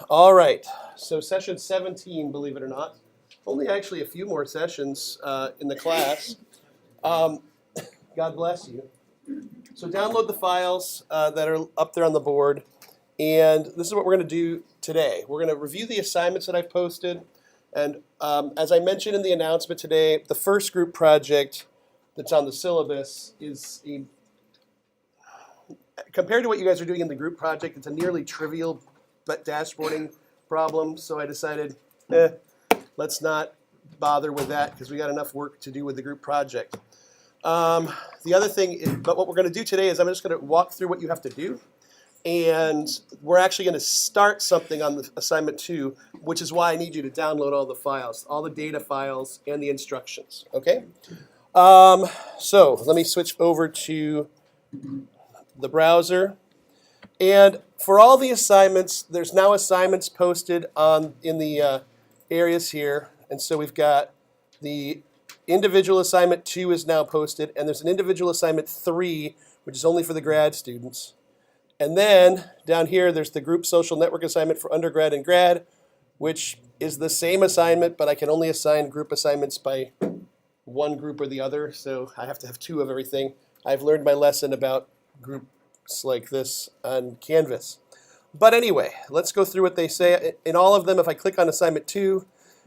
All right, so session 17, believe it or not. Only actually a few more sessions in the class. God bless you. So download the files that are up there on the board. And this is what we're going to do today. We're going to review the assignments that I've posted. And as I mentioned in the announcement today, the first group project that's on the syllabus is, compared to what you guys are doing in the group project, it's a nearly trivial but dashboarding problem. So I decided, let's not bother with that because we got enough work to do with the group project. The other thing, but what we're going to do today is I'm just going to walk through what you have to do. And we're actually going to start something on the assignment 2, which is why I need you to download all the files, all the data files and the instructions, okay? So let me switch over to the browser. And for all the assignments, there's now assignments posted in the areas here. And so we've got the individual assignment 2 is now posted, and there's an individual assignment 3, which is only for the grad students. And then down here, there's the group social network assignment for undergrad and grad, which is the same assignment, but I can only assign group assignments by one group or the other, so I have to have 2 of everything. I've learned my lesson about groups like this on Canvas. But anyway, let's go through what they say. In all of them, if I click on assignment 2,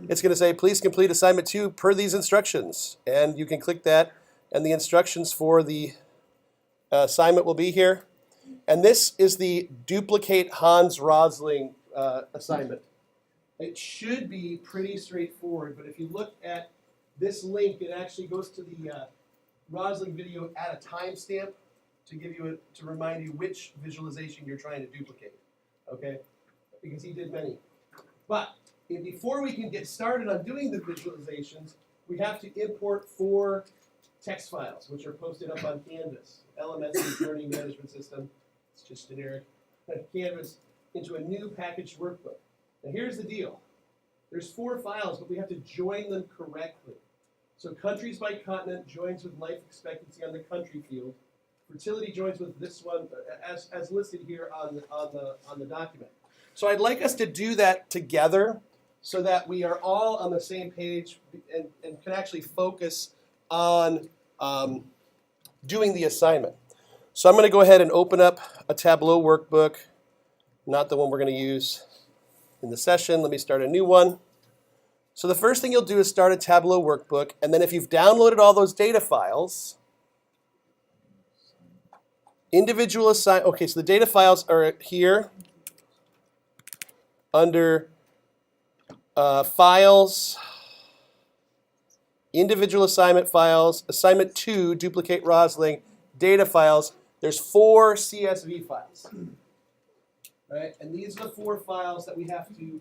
it's going to say, please complete assignment 2 per these instructions. And you can click that, and the instructions for the assignment will be here. And this is the duplicate Hans Rosling assignment. It should be pretty straightforward, but if you look at this link, it actually goes to the Rosling video at a timestamp to remind you which visualization you're trying to duplicate, okay? Because he did many. But before we can get started on doing the visualizations, we have to import 4 text files, which are posted up on Canvas. LMS Learning Management System, it's just generic, Canvas, into a new packaged workbook. Now here's the deal. There's 4 files, but we have to join them correctly. So countries by continent joins with life expectancy on the country field. Fertility joins with this one, as listed here on the document. So I'd like us to do that together so that we are all on the same page and can actually focus on doing the assignment. So I'm going to go ahead and open up a Tableau workbook, not the one we're going to use in the session. Let me start a new one. So the first thing you'll do is start a Tableau workbook, and then if you've downloaded all those data files, okay, so the data files are here under Files, Individual Assignment Files, Assignment 2, Duplicate Rosling, Data Files. There's 4 CSV files, right? And these are the 4 files that we have to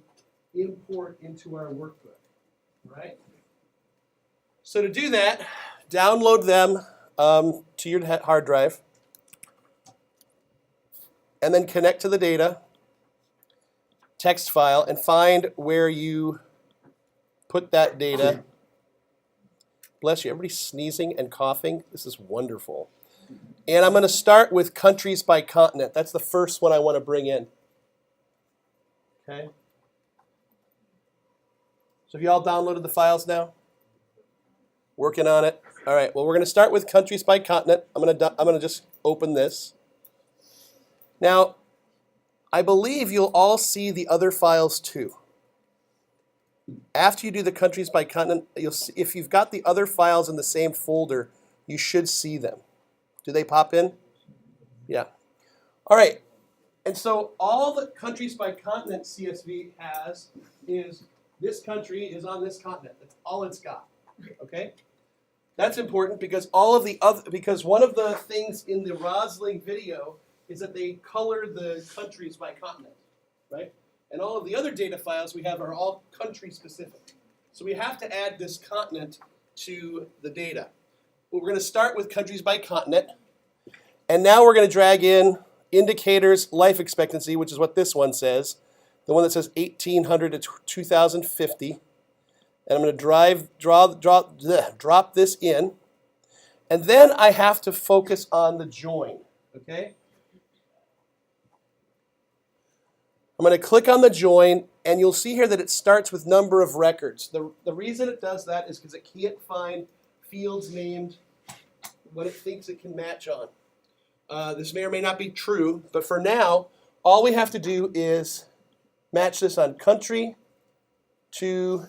import into our workbook, right? So to do that, download them to your hard drive, and then connect to the data text file and find where you put that data. Bless you, everybody's sneezing and coughing. This is wonderful. And I'm going to start with countries by continent. That's the first one I want to bring in. Okay? So have you all downloaded the files now? Working on it? All right, well, we're going to start with countries by continent. I'm going to just open this. Now, I believe you'll all see the other files too. After you do the countries by continent, you'll see, if you've got the other files in the same folder, you should see them. Do they pop in? Yeah. All right. And so all the countries by continent CSV has is this country is on this continent. That's all it's got. Okay? That's important because because one of the things in the Rosling video is that they color the countries by continent, right? And all of the other data files we have are all country specific. So we have to add this continent to the data. But we're going to start with countries by continent. And now we're going to drag in indicators life expectancy, which is what this one says. The one that says 1800 to 2050. And I'm going to drop this in. And then I have to focus on the join, okay? I'm going to click on the join, and you'll see here that it starts with number of records. The reason it does that is because it can't find fields named what it thinks it can match on. This may or may not be true, but for now, all we have to do is match this on country to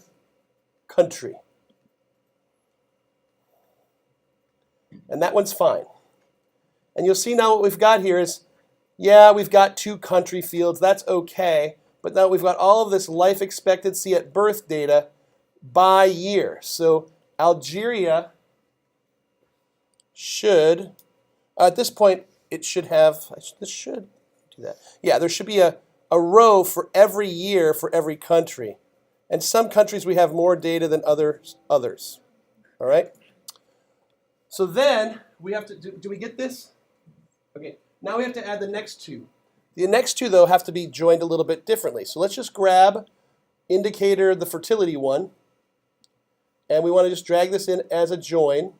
country. And that one's fine. And you'll see now what we've got here is, yeah, we've got 2 country fields. That's okay. But now we've got all of this life expectancy at birth data by year. So Algeria should, at this point, it should have, this should do that. Yeah, there should be a row for every year for every country. And some countries we have more data than others. All right? So then we have to, do we get this? Okay, now we have to add the next 2. The next 2, though, have to be joined a little bit differently. So let's just grab indicator, the fertility one, and we want to just drag this in as a join.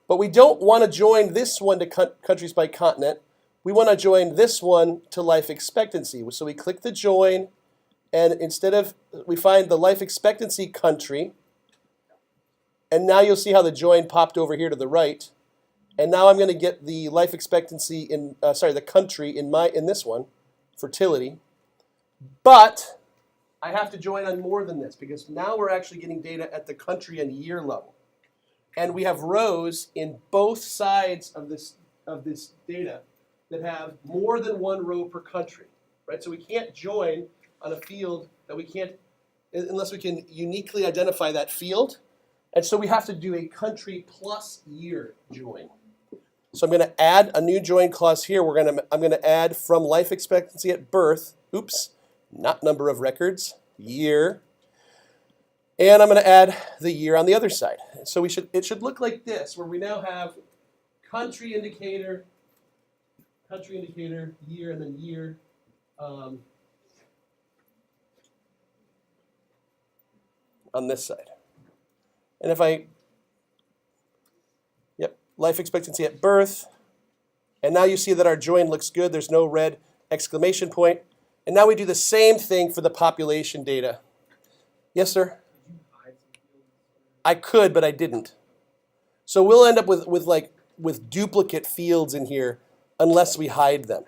But we don't want to join this one to countries by continent. We want to join this one to life expectancy. So we click the join, and instead of, we find the life expectancy country, and now you'll see how the join popped over here to the right. And now I'm going to get the life expectancy in, the country in this one, fertility. But I have to join on more than this because now we're actually getting data at the country and year level. And we have rows in both sides of this data that have more than 1 row per country, right? So we can't join on a field that we can't, unless we can uniquely identify that field. And so we have to do a country plus year join. So I'm going to add a new join clause here. I'm going to add from life expectancy at birth, oops, not number of records, year. And I'm going to add the year on the other side. So it should look like this, where we now have country indicator, year, and then year. On this side. And if life expectancy at birth. And now you see that our join looks good. There's no red exclamation point. And now we do the same thing for the population data. Yes, sir? I could, but I didn't. So we'll end up with duplicate fields in here unless we hide them.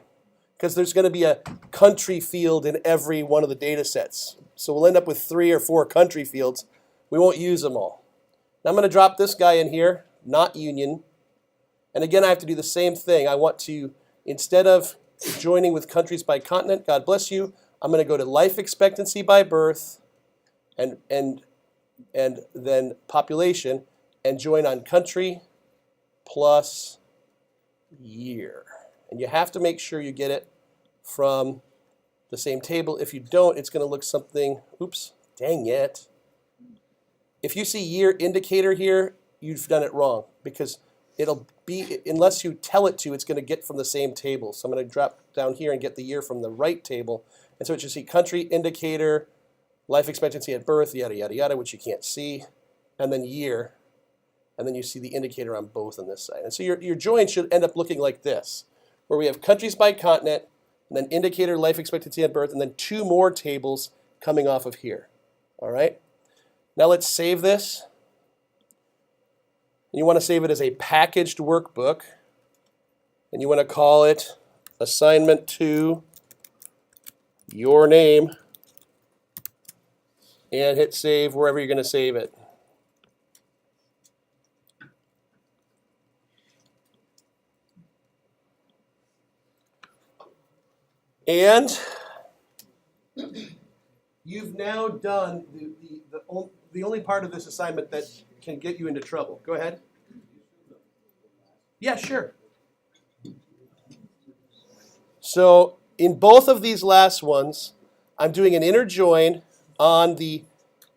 Because there's going to be a country field in every one of the data sets. So we'll end up with 3 or 4 country fields. We won't use them all. Now I'm going to drop this guy in here, not union. And again, I have to do the same thing. I want to, instead of joining with countries by continent, God bless you, I'm going to go to life expectancy by birth and then population and join on country plus year. And you have to make sure you get it from the same table. If you don't, it's going to look something, oops, dang it. If you see year indicator here, you've done it wrong because it'll be, unless you tell it to, it's going to get from the same table. So I'm going to drop down here and get the year from the right table. And so it should see country indicator, life expectancy at birth, yada, yada, yada, which you can't see, and then year. And then you see the indicator on both on this side. And so your join should end up looking like this, where we have countries by continent, and then indicator, life expectancy at birth, and then 2 more tables coming off of here. All right? Now let's save this. You want to save it as a packaged workbook. And you want to call it assignment 2, your name, and hit save wherever you're going to save it. And you've now done the only part of this assignment that can get you into trouble. Go ahead. Yeah, sure. So in both of these last ones, I'm doing an inner join on the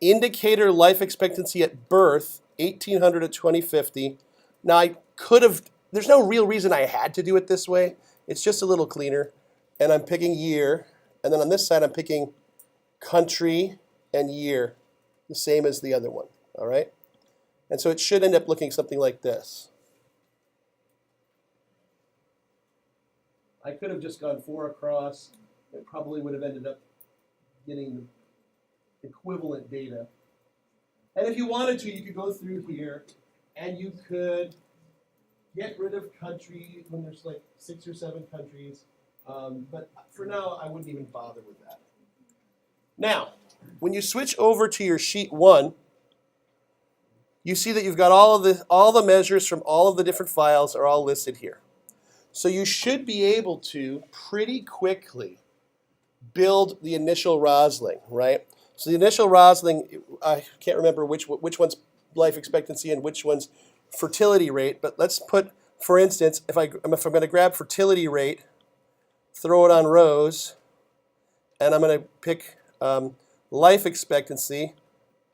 indicator life expectancy at birth, 1800 to 2050. Now I could have, there's no real reason I had to do it this way. It's just a little cleaner. And I'm picking year. And then on this side, I'm picking country and year, the same as the other one. All right? And so it should end up looking something like this. I could have just gone 4 across it probably would have ended up getting equivalent data. And if you wanted to, you could go through here and you could get rid of country when there's like 6 or 7 countries. But for now, I wouldn't even bother with that. Now, when you switch over to your sheet 1, you see that you've got all the measures from all of the different files are all listed here. So you should be able to pretty quickly build the initial Rosling, right? So the initial Rosling, I can't remember which one's life expectancy and which one's fertility rate, but let's put, for instance, if I'm going to grab fertility rate, throw it on rows, and I'm going to pick life expectancy,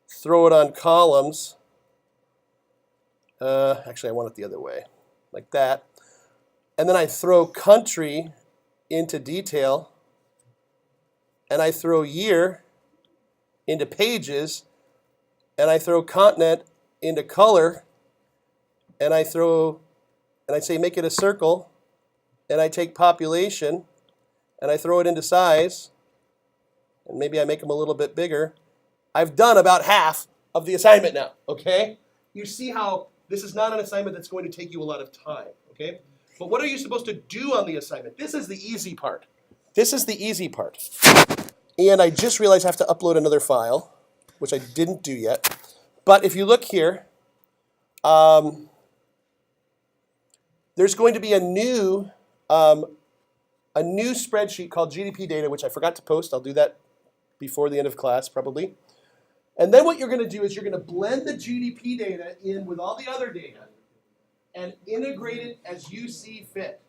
throw it on columns. Actually, I want it the other way, like that. And then I throw country into detail, and I throw year into pages, and I throw continent into color, and I say make it a circle, and I take population, and I throw it into size, and maybe I make them a little bit bigger. I've done about half of the assignment now, okay? You see how this is not an assignment that's going to take you a lot of time, okay? But what are you supposed to do on the assignment? This is the easy part. This is the easy part. And I just realized I have to upload another file, which I didn't do yet. But if you look here, there's going to be a new spreadsheet called GDP data, which I forgot to post. I'll do that before the end of class, probably. And then what you're going to do is you're going to blend the GDP data in with all the other data and integrate it as you see fit.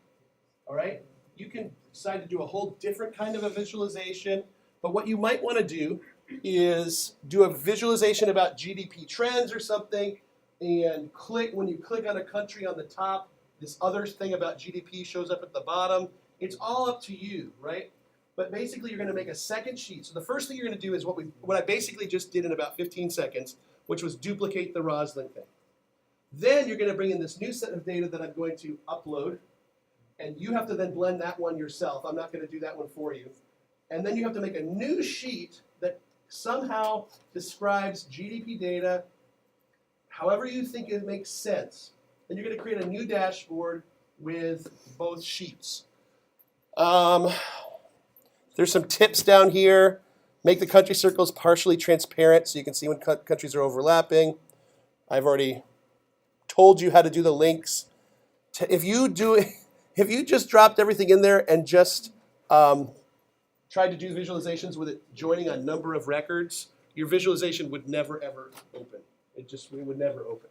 All right? You can decide to do a whole different kind of a visualization, but what you might want to do is do a visualization about GDP trends or something, and when you click on a country on the top, this other thing about GDP shows up at the bottom. It's all up to you, right? But basically, you're going to make a second sheet. So the first thing you're going to do is what I basically just did in about 15 seconds, which was duplicate the Rosling thing. Then you're going to bring in this new set of data that I'm going to upload, and you have to then blend that one yourself. I'm not going to do that one for you. And then you have to make a new sheet that somehow describes GDP data however you think it makes sense. Then you're going to create a new dashboard with both sheets. There's some tips down here. Make the country circles partially transparent so you can see when countries are overlapping. I've already told you how to do the links. If you just dropped everything in there and just tried to do visualizations with it joining a number of records, your visualization would never ever open. It would never open.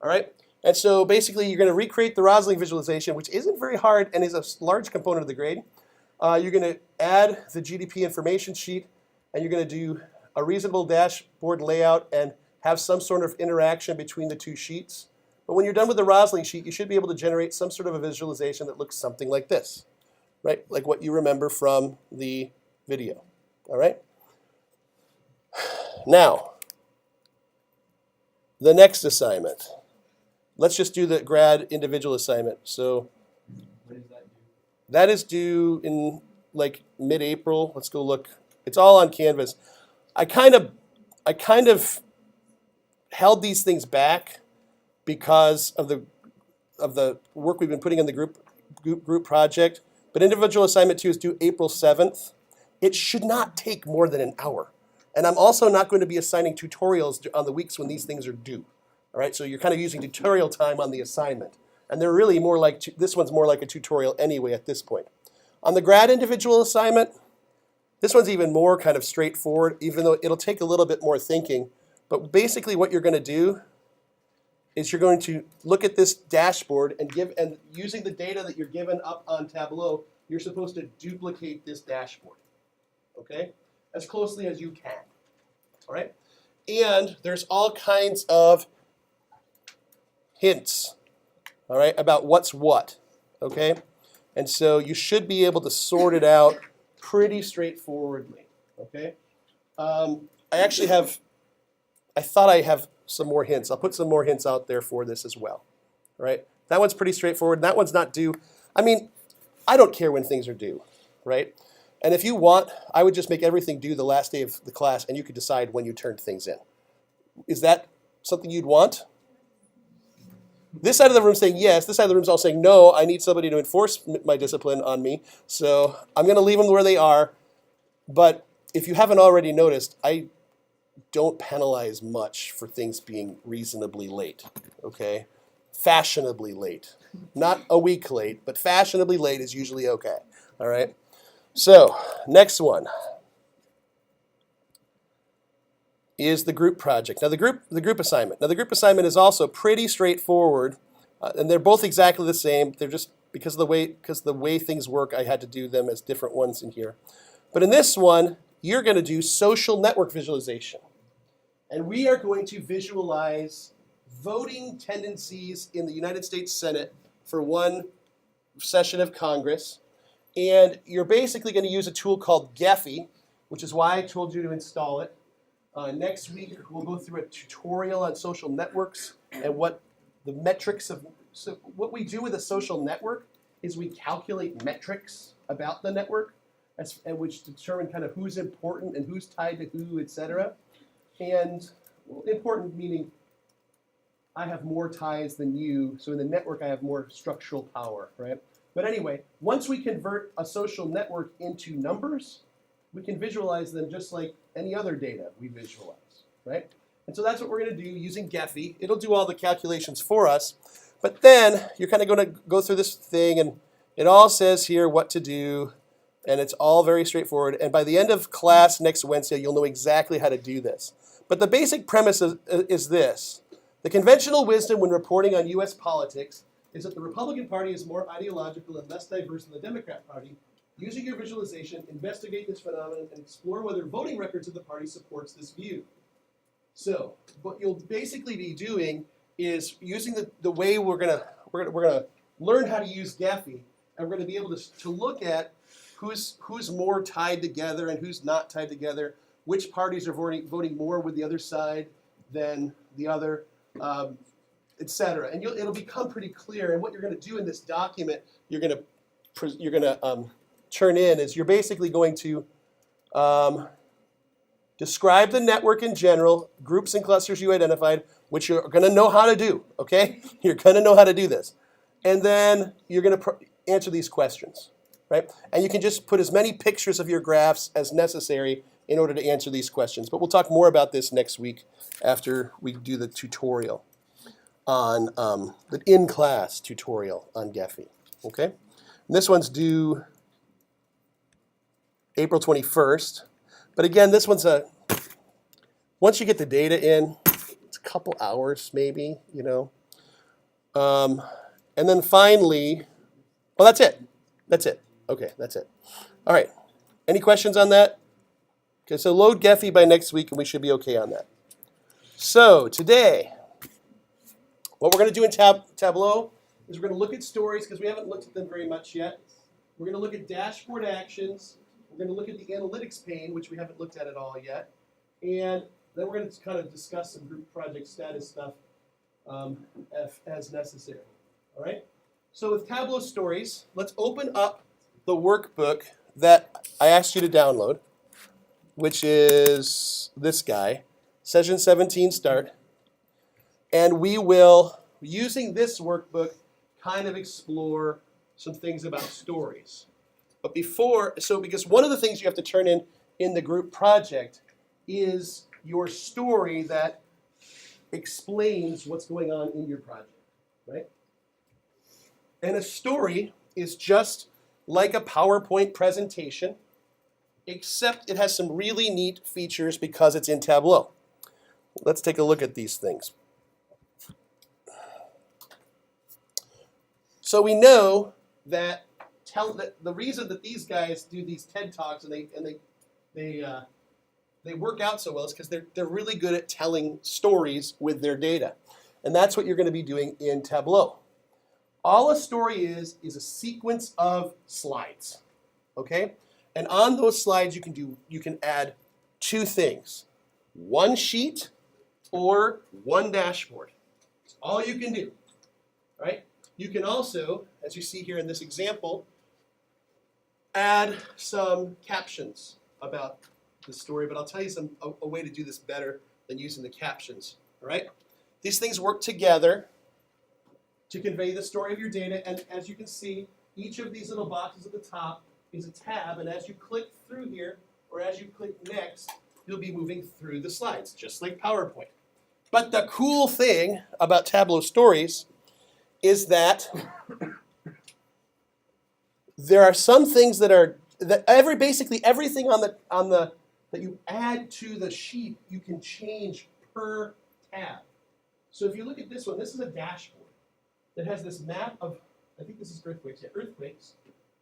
All right? And so basically you're going to recreate the Rosling visualization, which isn't very hard and is a large component of the grade. You're going to add the GDP information sheet, and you're going to do a reasonable dashboard layout and have some sort of interaction between the two sheets. But when you're done with the Rosling sheet, you should be able to generate some sort of a visualization that looks something like this, right? Like what you remember from the video, all right? Now, the next assignment. Let's just do the grad individual assignment. So When is that due? that is due in like mid-April. Let's go look. It's all on Canvas. I kind of held these things back because of the work we've been putting in the group project. But individual assignment 2 is due April 7th. It should not take more than an hour. And I'm also not going to be assigning tutorials on the weeks when these things are due. All right, so you're kind of using tutorial time on the assignment. And they're really more like, this one's more like a tutorial anyway at this point. On the grad individual assignment, this one's even more kind of straightforward, even though it'll take a little bit more thinking. But basically what you're going to do is you're going to look at this dashboard and using the data that you're given up on Tableau, you're supposed to duplicate this dashboard, okay? As closely as you can, all right? And there's all kinds of hints, all right, about what's what, okay? And so you should be able to sort it out pretty straightforwardly, okay? I thought I have some more hints. I'll put some more hints out there for this as well, all right? That one's pretty straightforward, and that one's not due. I mean, I don't care when things are due, right? And if you want, I would just make everything due the last day of the class, and you could decide when you turned things in. Is that something you'd want? This side of the room saying yes. This side of the room is all saying no. I need somebody to enforce my discipline on me. So I'm going to leave them where they are. But if you haven't already noticed, I don't penalize much for things being reasonably late. Okay? Fashionably late. Not a week late, but fashionably late is usually okay. All right? So, next one is the group project. Now, the group assignment. Now, the group assignment is also pretty straightforward, and they're both exactly the same. They're just because of the way things work, I had to do them as different ones in here. But in this one, you're going to do social network visualization, and we are going to visualize voting tendencies in the United States Senate for one session of Congress. And you're basically going to use a tool called Gephi, which is why I told you to install it. Next week, we'll go through a tutorial on social networks and what the metrics of. So what we do with a social network is we calculate metrics about the network, which determine kind of who's important and who's tied to who, etc. And important meaning I have more ties than you, so in the network I have more structural power, right? But anyway, once we convert a social network into numbers, we can visualize them just like any other data we visualize, right? And so that's what we're going to do using Gephi. It'll do all the calculations for us. But then you're kind of going to go through this thing, and it all says here what to do, and it's all very straightforward. And by the end of class next Wednesday, you'll know exactly how to do this. But the basic premise is this. The conventional wisdom when reporting on U.S. politics is that the Republican Party is more ideological and less diverse than the Democrat Party. Using your visualization, investigate this phenomenon and explore whether voting records of the party supports this view. So, what you'll basically be doing is using the way we're gonna learn how to use Gephi, and we're gonna be able to look at who's more tied together and who's not tied together, which parties are voting more with the other side than the other. Etc. And it'll become pretty clear. And what you're going to do in this document, you're going to turn in is you're basically going to describe the network in general, groups and clusters you identified, which you're going to know how to do. Okay, you're going to know how to do this, and then you're going to answer these questions, right? And you can just put as many pictures of your graphs as necessary in order to answer these questions. But we'll talk more about this next week after we do the tutorial on the in-class tutorial on Gephi, okay? And this one's due April 21st. But again, this one's once you get the data in, it's a couple hours maybe, you know. And then finally, well, that's it. That's it. Okay, that's it. All right. Any questions on that? Okay, so load Gephi by next week and we should be okay on that. So today, what we're going to do in Tableau is we're going to look at stories because we haven't looked at them very much yet. We're going to look at dashboard actions. We're going to look at the analytics pane, which we haven't looked at all yet. And then we're going to kind of discuss some group project status stuff as necessary. All right? So with Tableau stories, let's open up the workbook that I asked you to download, which is this guy, Session 17 Start. And we will, using this workbook, kind of explore some things about stories. But because one of the things you have to turn in the group project is your story that explains what's going on in your project, right? And a story is just like a PowerPoint presentation, except it has some really neat features because it's in Tableau. Let's take a look at these things. So we know that the reason that these guys do these TED Talks and they work out so well is because they're really good at telling stories with their data. And that's what you're going to be doing in Tableau. All a story is a sequence of slides, okay? And on those slides you can add two things. One sheet or one dashboard. It's all you can do, right? You can also, as you see here in this example, add some captions about the story, but I'll tell you a way to do this better than using the captions. All right? These things work together to convey the story of your data, and as you can see, each of these little boxes at the top is a tab, and as you click through here, or as you click next, you'll be moving through the slides, just like PowerPoint. But the cool thing about Tableau Stories is that there are some things that basically everything that you add to the sheet, you can change per tab. So if you look at this one, this is a dashboard that has this map of, I think this is earthquakes, yeah, earthquakes,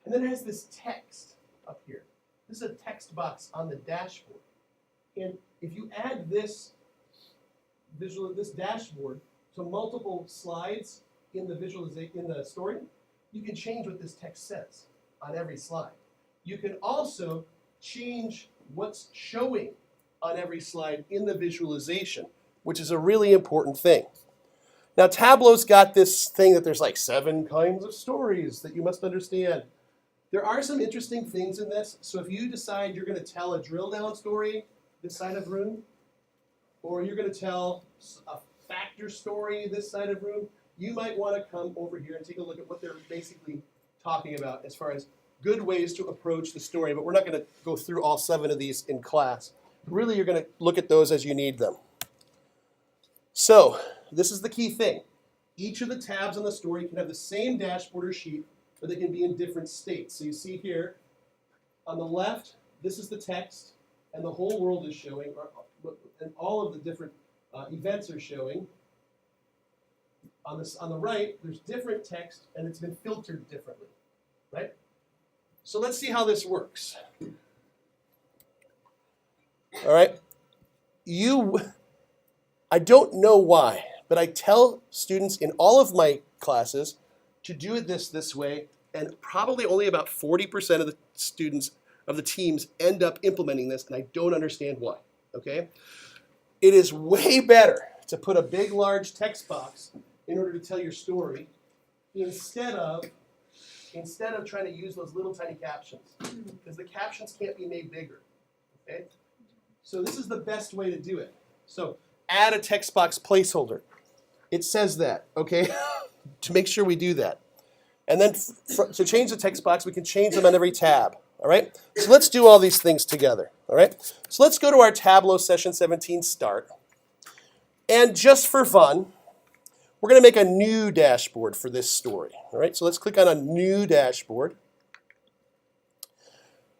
and then it has this text up here. This is a text box on the dashboard. And if you add this dashboard to multiple slides in the story, you can change what this text says on every slide. You can also change what's showing on every slide in the visualization, which is a really important thing. Now, Tableau's got this thing that there's like 7 kinds of stories that you must understand. There are some interesting things in this. So if you decide you're going to tell a drill down story this side of room, or you're going to tell a factor story this side of room, you might want to come over here and take a look at what they're basically talking about as far as good ways to approach the story. But we're not going to go through all 7 of these in class. Really, you're going to look at those as you need them. So this is the key thing. Each of the tabs on the story can have the same dashboard or sheet, but they can be in different states. So you see here, on the left, this is the text, and the whole world is showing, and all of the different events are showing. On the right, there's different text, and it's been filtered differently, right? So let's see how this works. All right. I don't know why, but I tell students in all of my classes to do it this way, and probably only about 40% of the students of the teams end up implementing this, and I don't understand why, okay? It is way better to put a big, large text box in order to tell your story instead of trying to use those little tiny captions, because the captions can't be made bigger, okay? So this is the best way to do it. So add a text box placeholder. It says that, okay, to make sure we do that. And then to change the text box, we can change them on every tab, all right? So let's do all these things together, all right? So let's go to our Tableau Session 17 Start. And just for fun, we're going to make a new dashboard for this story, all right? So let's click on a new dashboard.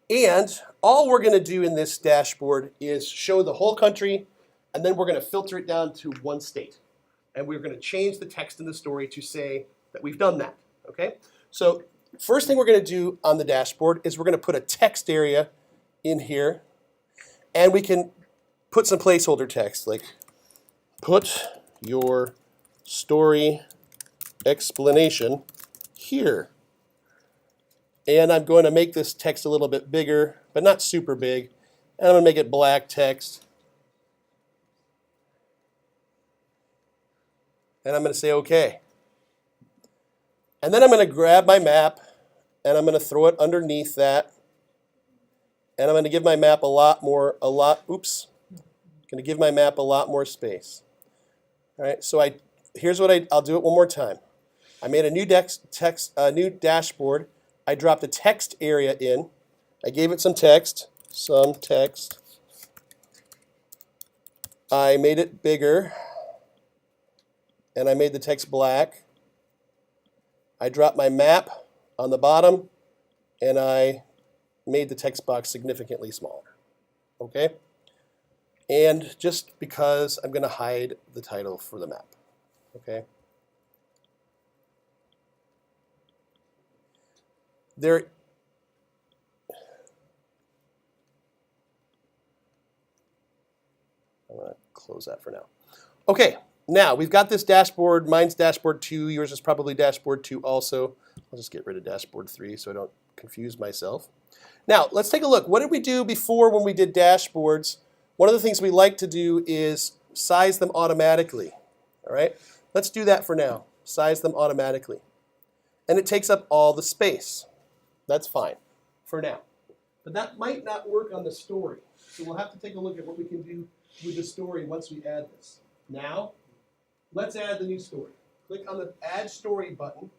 And all we're going to do in this dashboard is show the whole country, and then we're going to filter it down to one state. And we're going to change the text in the story to say that we've done that, okay? So first thing we're going to do on the dashboard is we're going to put a text area in here, and we can put some placeholder text, like put your story explanation here. And I'm going to make this text a little bit bigger, but not super big. And I'm going to make it black text. And I'm going to say OK. And then I'm going to grab my map, and I'm going to throw it underneath that. And I'm going to give my map going to give my map a lot more space. All right, so here's what I'll do it one more time. I made a new dashboard. I dropped a text area in. I gave it some text. I made it bigger, and I made the text black. I dropped my map on the bottom, and I made the text box significantly smaller. Okay? And just because I'm going to hide the title for the map. Okay? I'm going to close that for now. Okay, now we've got this dashboard. Mine's dashboard 2. Yours is probably dashboard 2 also. I'll just get rid of dashboard 3 so I don't confuse myself. Now, let's take a look. What did we do before when we did dashboards? One of the things we like to do is size them automatically. All right? Let's do that for now. Size them automatically. And it takes up all the space. That's fine. for now. But that might not work on the story. So we'll have to take a look at what we can do with the story once we add this. Now, let's add the new story. Click on the Add Story button,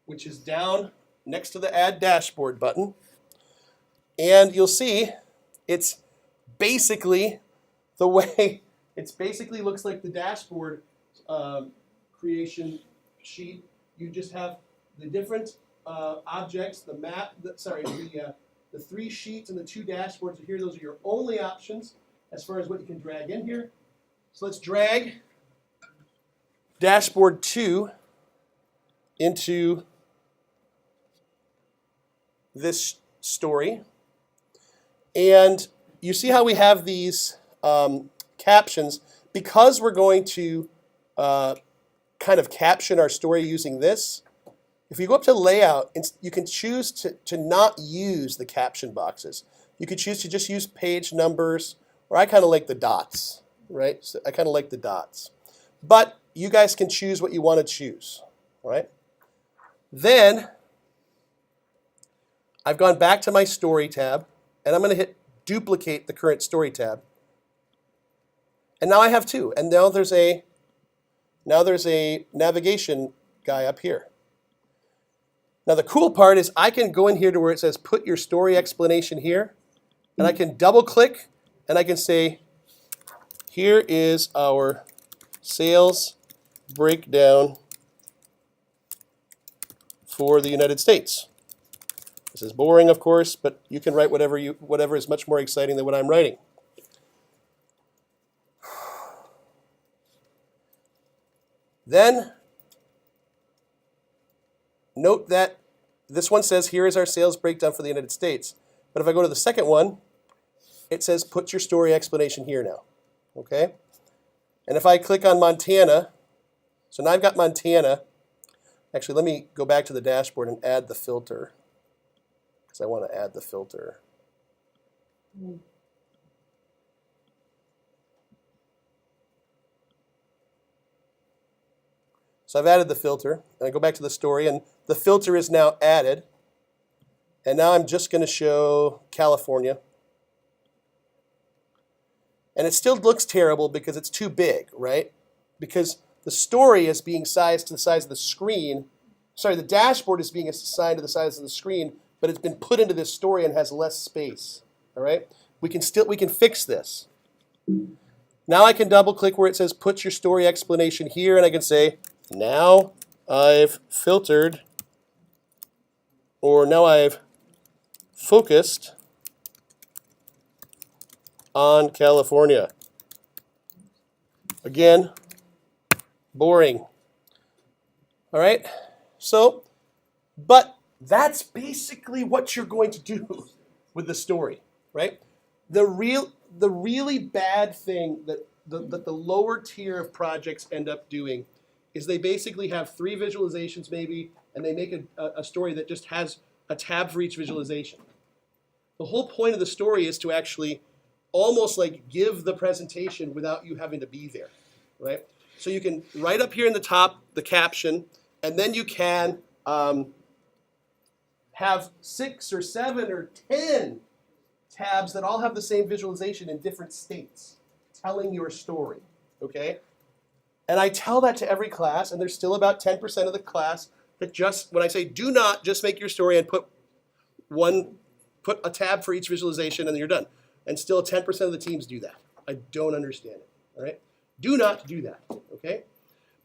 which is down next to the Add Dashboard button. And you'll see it's basically the way, it basically looks like the dashboard creation sheet. You just have the different objects, the map, the 3 sheets and the 2 dashboards are here. Those are your only options as far as what you can drag in here. So let's drag dashboard 2 into this story. And you see how we have these captions. Because we're going to kind of caption our story using this, if you go up to layout, you can choose to not use the caption boxes. You could choose to just use page numbers, or I kind of like the dots, right? So I kind of like the dots. But you guys can choose what you want to choose, all right? Then I've gone back to my story tab, and I'm going to hit duplicate the current story tab. And now I have 2, and now there's a navigation guy up here. Now the cool part is I can go in here to where it says put your story explanation here, and I can double click and I can say, here is our sales breakdown for the United States. This is boring, of course, but you can write whatever is much more exciting than what I'm writing. Then note that this one says, here is our sales breakdown for the United States. But if I go to the second one, it says, put your story explanation here now. Okay? And if I click on Montana, so now I've got Montana. Actually, let me go back to the dashboard and add the filter, because I want to add the filter. So I've added the filter, and I go back to the story, and the filter is now added. And now I'm just going to show California. And it still looks terrible because it's too big, right? Because the story is being sized to the size of the screen. Sorry, the dashboard is being assigned to the size of the screen, but it's been put into this story and has less space, all right? We can fix this. Now I can double click where it says put your story explanation here, and I can say, now I've filtered, or now I've focused on California. Again, boring. All right? So, but that's basically what you're going to do with the story, right? The really bad thing that the lower tier of projects end up doing is they basically have 3 visualizations maybe, and they make a story that just has a tab for each visualization. The whole point of the story is to actually almost like give the presentation without you having to be there, right? So you can write up here in the top the caption, and then you can have 6 or 7 or 10 tabs that all have the same visualization in different states, telling your story, okay? And I tell that to every class, and there's still about 10% of the class that just, when I say do not just make your story and put a tab for each visualization and then you're done. And still 10% of the teams do that. I don't understand it, all right? Do not do that, okay?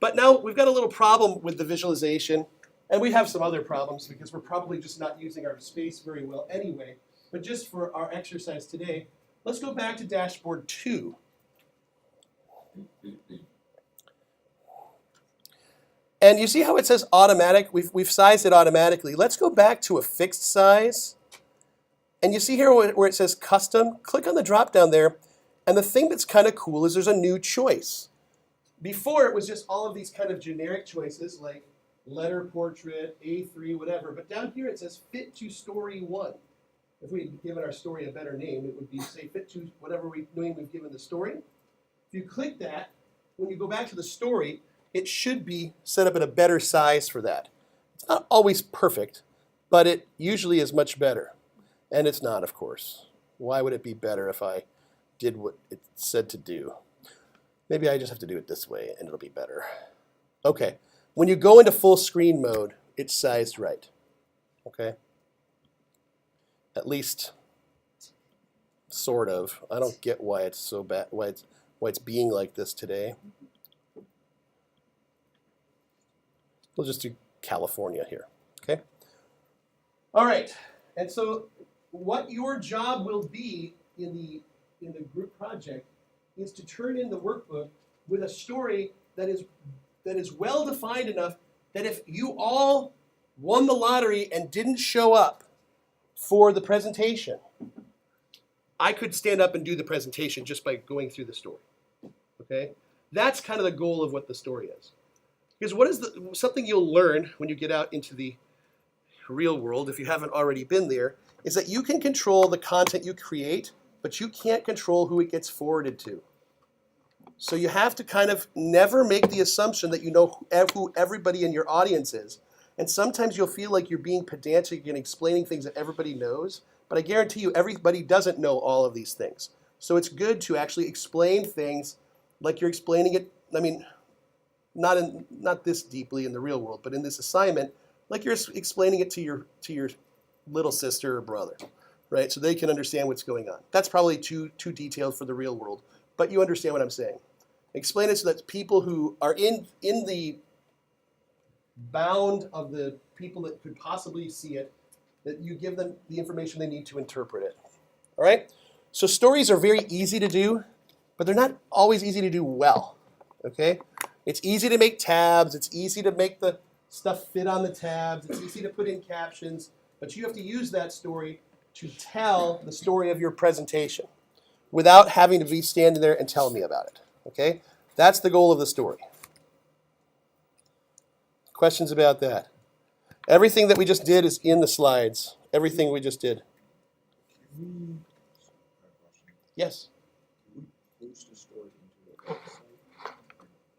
But now we've got a little problem with the visualization, and we have some other problems because we're probably just not using our space very well anyway. But just for our exercise today, let's go back to dashboard 2. And you see how it says automatic? We've sized it automatically. Let's go back to a fixed size. And you see here where it says custom? Click on the drop down there. And the thing that's kind of cool is there's a new choice. Before it was just all of these kind of generic choices like letter, portrait, A3, whatever. But down here it says fit to story 1. If we had given our story a better name, it would be say fit to whatever name we've given the story. If you click that, when you go back to the story, it should be set up at a better size for that. It's not always perfect, but it usually is much better. And it's not, of course. Why would it be better if I did what it said to do? Maybe I just have to do it this way and it'll be better. Okay, when you go into full screen mode, it's sized right, okay? At least, sort of. I don't get why it's so bad, why it's being like this today. We'll just do California here, okay? All right, and so what your job will be in the group project is to turn in the workbook with a story that is well defined enough that if you all won the lottery and didn't show up for the presentation, I could stand up and do the presentation just by going through the story. Okay? That's kind of the goal of what the story is. Because what is something you'll learn when you get out into the real world, if you haven't already been there, is that you can control the content you create, but you can't control who it gets forwarded to. So you have to kind of never make the assumption that you know who everybody in your audience is. And sometimes you'll feel like you're being pedantic and explaining things that everybody knows, but I guarantee you everybody doesn't know all of these things. So it's good to actually explain things like you're explaining it, I mean, not this deeply in the real world, but in this assignment, like you're explaining it to your little sister or brother, right? So they can understand what's going on. That's probably too detailed for the real world, but you understand what I'm saying. Explain it so that people who are in the bound of the people that could possibly see it, that you give them the information they need to interpret it. All right? So stories are very easy to do, but they're not always easy to do well. Okay? It's easy to make tabs. It's easy to make the stuff fit on the tabs. It's easy to put in captions, but you have to use that story to tell the story of your presentation without having to be standing there and tell me about it. Okay? That's the goal of the story. Questions about that? Everything that we just did is in the slides. Everything we just did. Yes?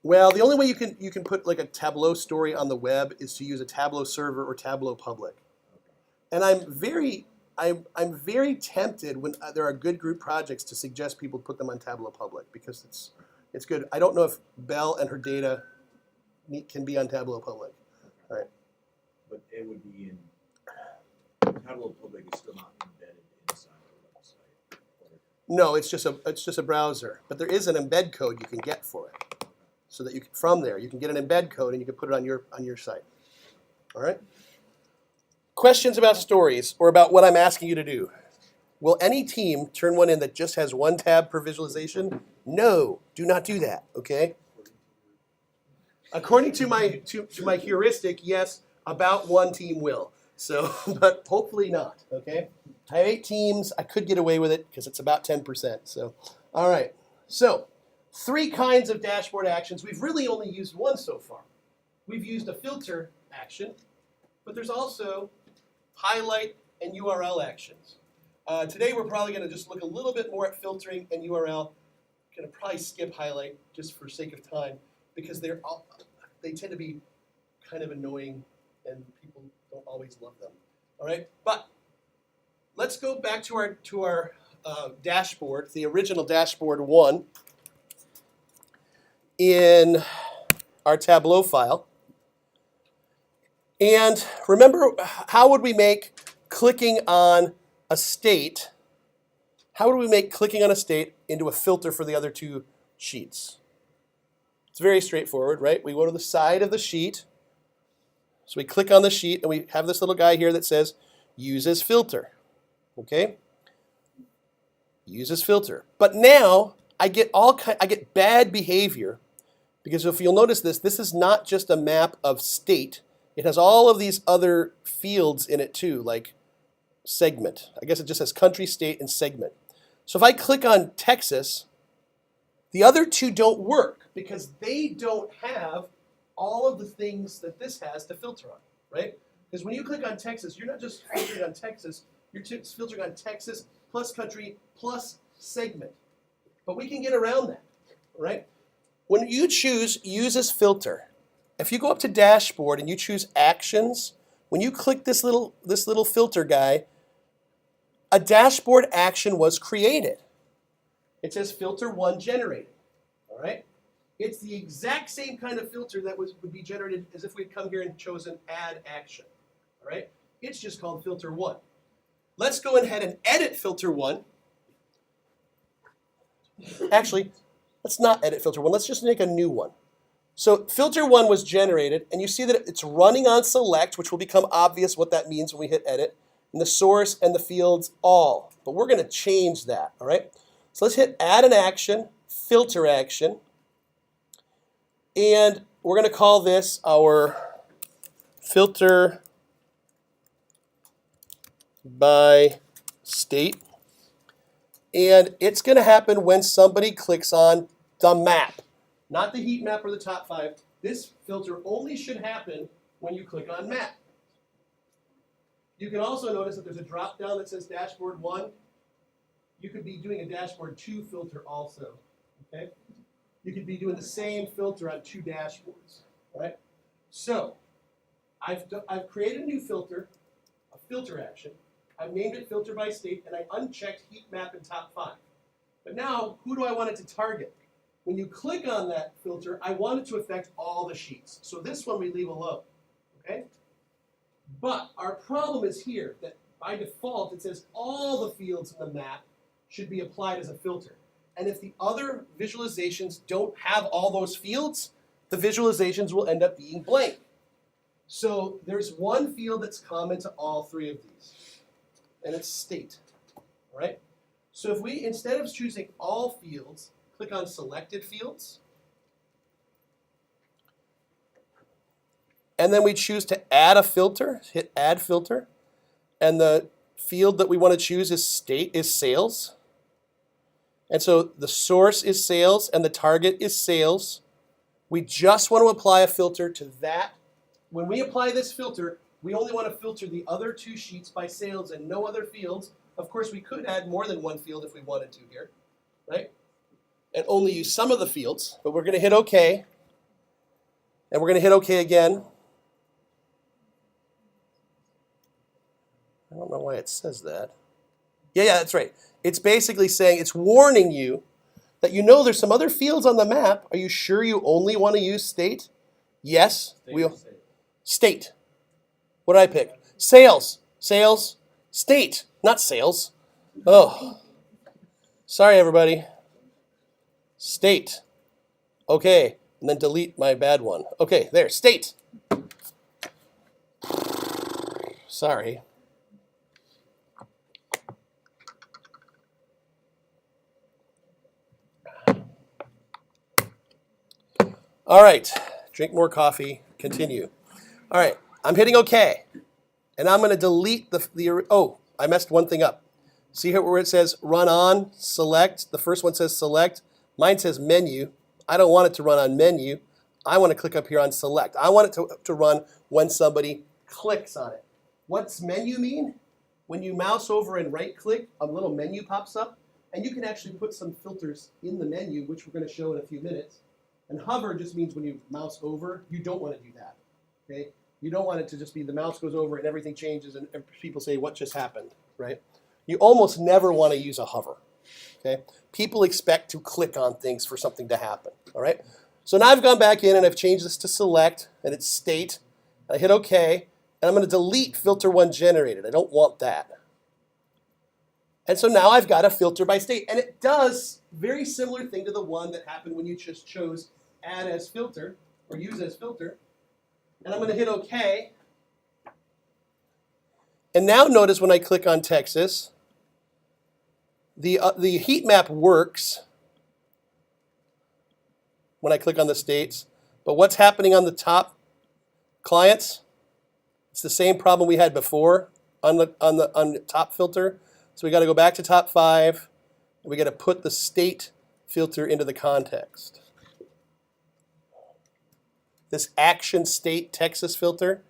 Well, the only way you can put like a Tableau story on the web is to use a Tableau server or Tableau public. And I'm very tempted when there are good group projects to suggest people put them on Tableau public because it's good. I don't know if Belle and her data can be on Tableau public. All right. But it would be in Tableau public is still not embedded inside the website. No, it's just a browser. But there is an embed code you can get for it, so that from there you can get an embed code and you can put it on your site. All right. Questions about stories or about what I'm asking you to do? Will any team turn one in that just has one tab per visualization? No, do not do that. Okay. According to my heuristic, yes, about one team will. So, but hopefully not. Okay. I have 8 teams. I could get away with it because it's about 10%. So, all right. So, 3 kinds of dashboard actions. We've really only used one so far. We've used a filter action, but there's also highlight and URL actions. Today we're probably going to just look a little bit more at filtering and URL. Going to probably skip highlight just for sake of time because they tend to be kind of annoying and people don't always love them. All right, but let's go back to our dashboard, the original dashboard 1 in our Tableau file. And remember, how would we make clicking on a state, how would we make clicking on a state into a filter for the other 2 sheets? It's very straightforward, right? We go to the side of the sheet. So we click on the sheet and we have this little guy here that says use as filter. Okay? Use as filter. But now I get bad behavior because if you'll notice this is not just a map of state. It has all of these other fields in it too, like segment. I guess it just has country, state, and segment. So if I click on Texas, the other 2 don't work because they don't have all of the things that this has to filter on, right? Because when you click on Texas, you're not just filtering on Texas, you're filtering on Texas plus country plus segment. But we can get around that, right? When you choose use as filter, if you go up to dashboard and you choose actions, when you click this little filter guy, a dashboard action was created. It says filter 1 generated, all right? It's the exact same kind of filter that would be generated as if we'd come here and chosen add action, all right? It's just called filter 1. Let's go ahead and edit filter 1. Actually, let's not edit filter 1. Let's just make a new one. So filter 1 was generated, and you see that it's running on select, which will become obvious what that means when we hit edit, and the source and the fields all. But we're going to change that, all right? So let's hit add an action, filter action, and we're going to call this our filter by state. And it's going to happen when somebody clicks on the map, not the heat map or the top 5. This filter only should happen when you click on map. You can also notice that there's a drop down that says dashboard 1. You could be doing a dashboard 2 filter also. Okay? You could be doing the same filter on 2 dashboards. Right? So I've created a new filter, a filter action. I've named it filter by state, and I unchecked heat map and top 5. But now, who do I want it to target? When you click on that filter, I want it to affect all the sheets. So this one we leave alone. Okay? But our problem is here that by default it says all the fields in the map should be applied as a filter. And if the other visualizations don't have all those fields, the visualizations will end up being blank. So there's one field that's common to all 3 of these, and it's state. All right? So if we, instead of choosing all fields, click on selected fields, and then we choose to add a filter, hit add filter, and the field that we want to choose is sales. And so the source is sales and the target is sales. We just want to apply a filter to that. When we apply this filter, we only want to filter the other 2 sheets by sales and no other fields. Of course, we could add more than one field if we wanted to here, right? And only use some of the fields, but we're going to hit OK. And we're going to hit OK again. I don't know why it says that. Yeah, that's right. It's basically saying, it's warning you that you know there's some other fields on the map. Are you sure you only want to use state? Yes. State. What did I pick? Sales. Sales. State. Not sales. Oh. Sorry, everybody. State. Okay. And then delete my bad one. Okay, there. State. Sorry. All right, drink more coffee, continue. All right, I'm hitting OK. And I'm going to delete oh, I messed one thing up. See here where it says run on, select. The first one says select. Mine says menu. I don't want it to run on menu. I want to click up here on select. I want it to run when somebody clicks on it. What's menu mean? When you mouse over and right click, a little menu pops up. And you can actually put some filters in the menu, which we're going to show in a few minutes. And hover just means when you mouse over, you don't want to do that, okay? You don't want it to just be the mouse goes over and everything changes and people say, what just happened, right? You almost never want to use a hover, okay? People expect to click on things for something to happen, all right? So now I've gone back in and I've changed this to select, and it's state. I hit OK, and I'm going to delete filter 1 generated. I don't want that. And so now I've got a filter by state, and it does very similar thing to the one that happened when you just chose add as filter or use as filter. And I'm going to hit OK. And now notice when I click on Texas, the heat map works when I click on the states. But what's happening on the top clients? It's the same problem we had before on the top filter. So we got to go back to top 5. And we got to put the state filter into the context. This action state Texas filter.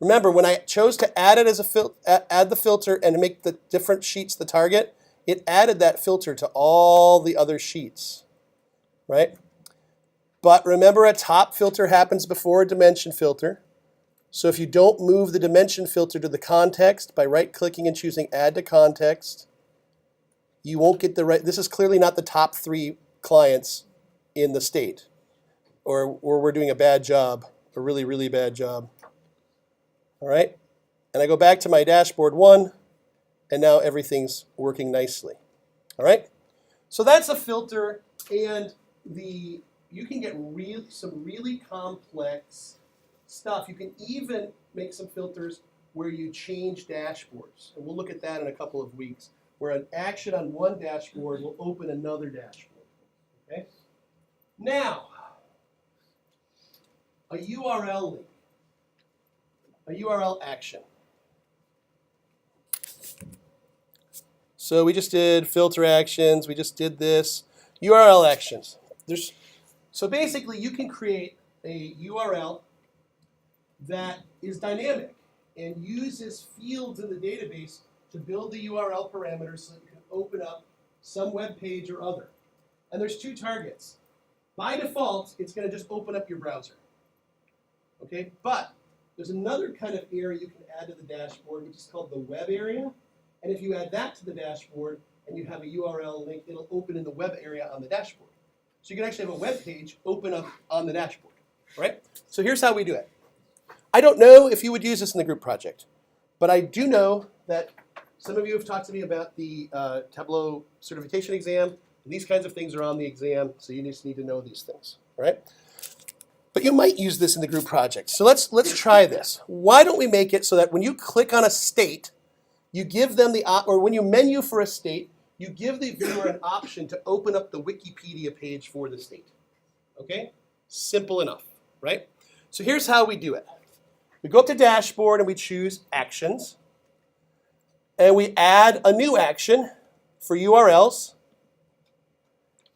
Remember, when I chose to add it as add the filter and make the different sheets the target, it added that filter to all the other sheets, right? But remember, a top filter happens before a dimension filter. So if you don't move the dimension filter to the context by right-clicking and choosing Add to Context, you won't get the right. This is clearly not the top 3 clients in the state, or we're doing a bad job, a really, really bad job. All right? And I go back to my dashboard 1, and now everything's working nicely. All right? So that's a filter, and you can get some really complex stuff. You can even make some filters where you change dashboards. And we'll look at that in a couple of weeks, where an action on one dashboard will open another dashboard. Okay? Now, a URL link, a URL action. So we just did filter actions. We just did this. URL actions. So basically, you can create a URL that is dynamic and uses fields in the database to build the URL parameters so that you can open up some web page or other. And there's 2 targets. By default, it's going to just open up your browser. Okay, but there's another kind of area you can add to the dashboard, which is called the web area. And if you add that to the dashboard and you have a URL link, it'll open in the web area on the dashboard. So you can actually have a web page open up on the dashboard, right? So here's how we do it. I don't know if you would use this in the group project, but I do know that some of you have talked to me about the Tableau certification exam. And these kinds of things are on the exam, so you just need to know these things, right? But you might use this in the group project. So let's try this. Why don't we make it so that when you click on a state, you give them or when you menu for a state, you give the viewer an option to open up the Wikipedia page for the state. Okay? Simple enough, right? So here's how we do it. We go up to dashboard and we choose actions. And we add a new action for URLs.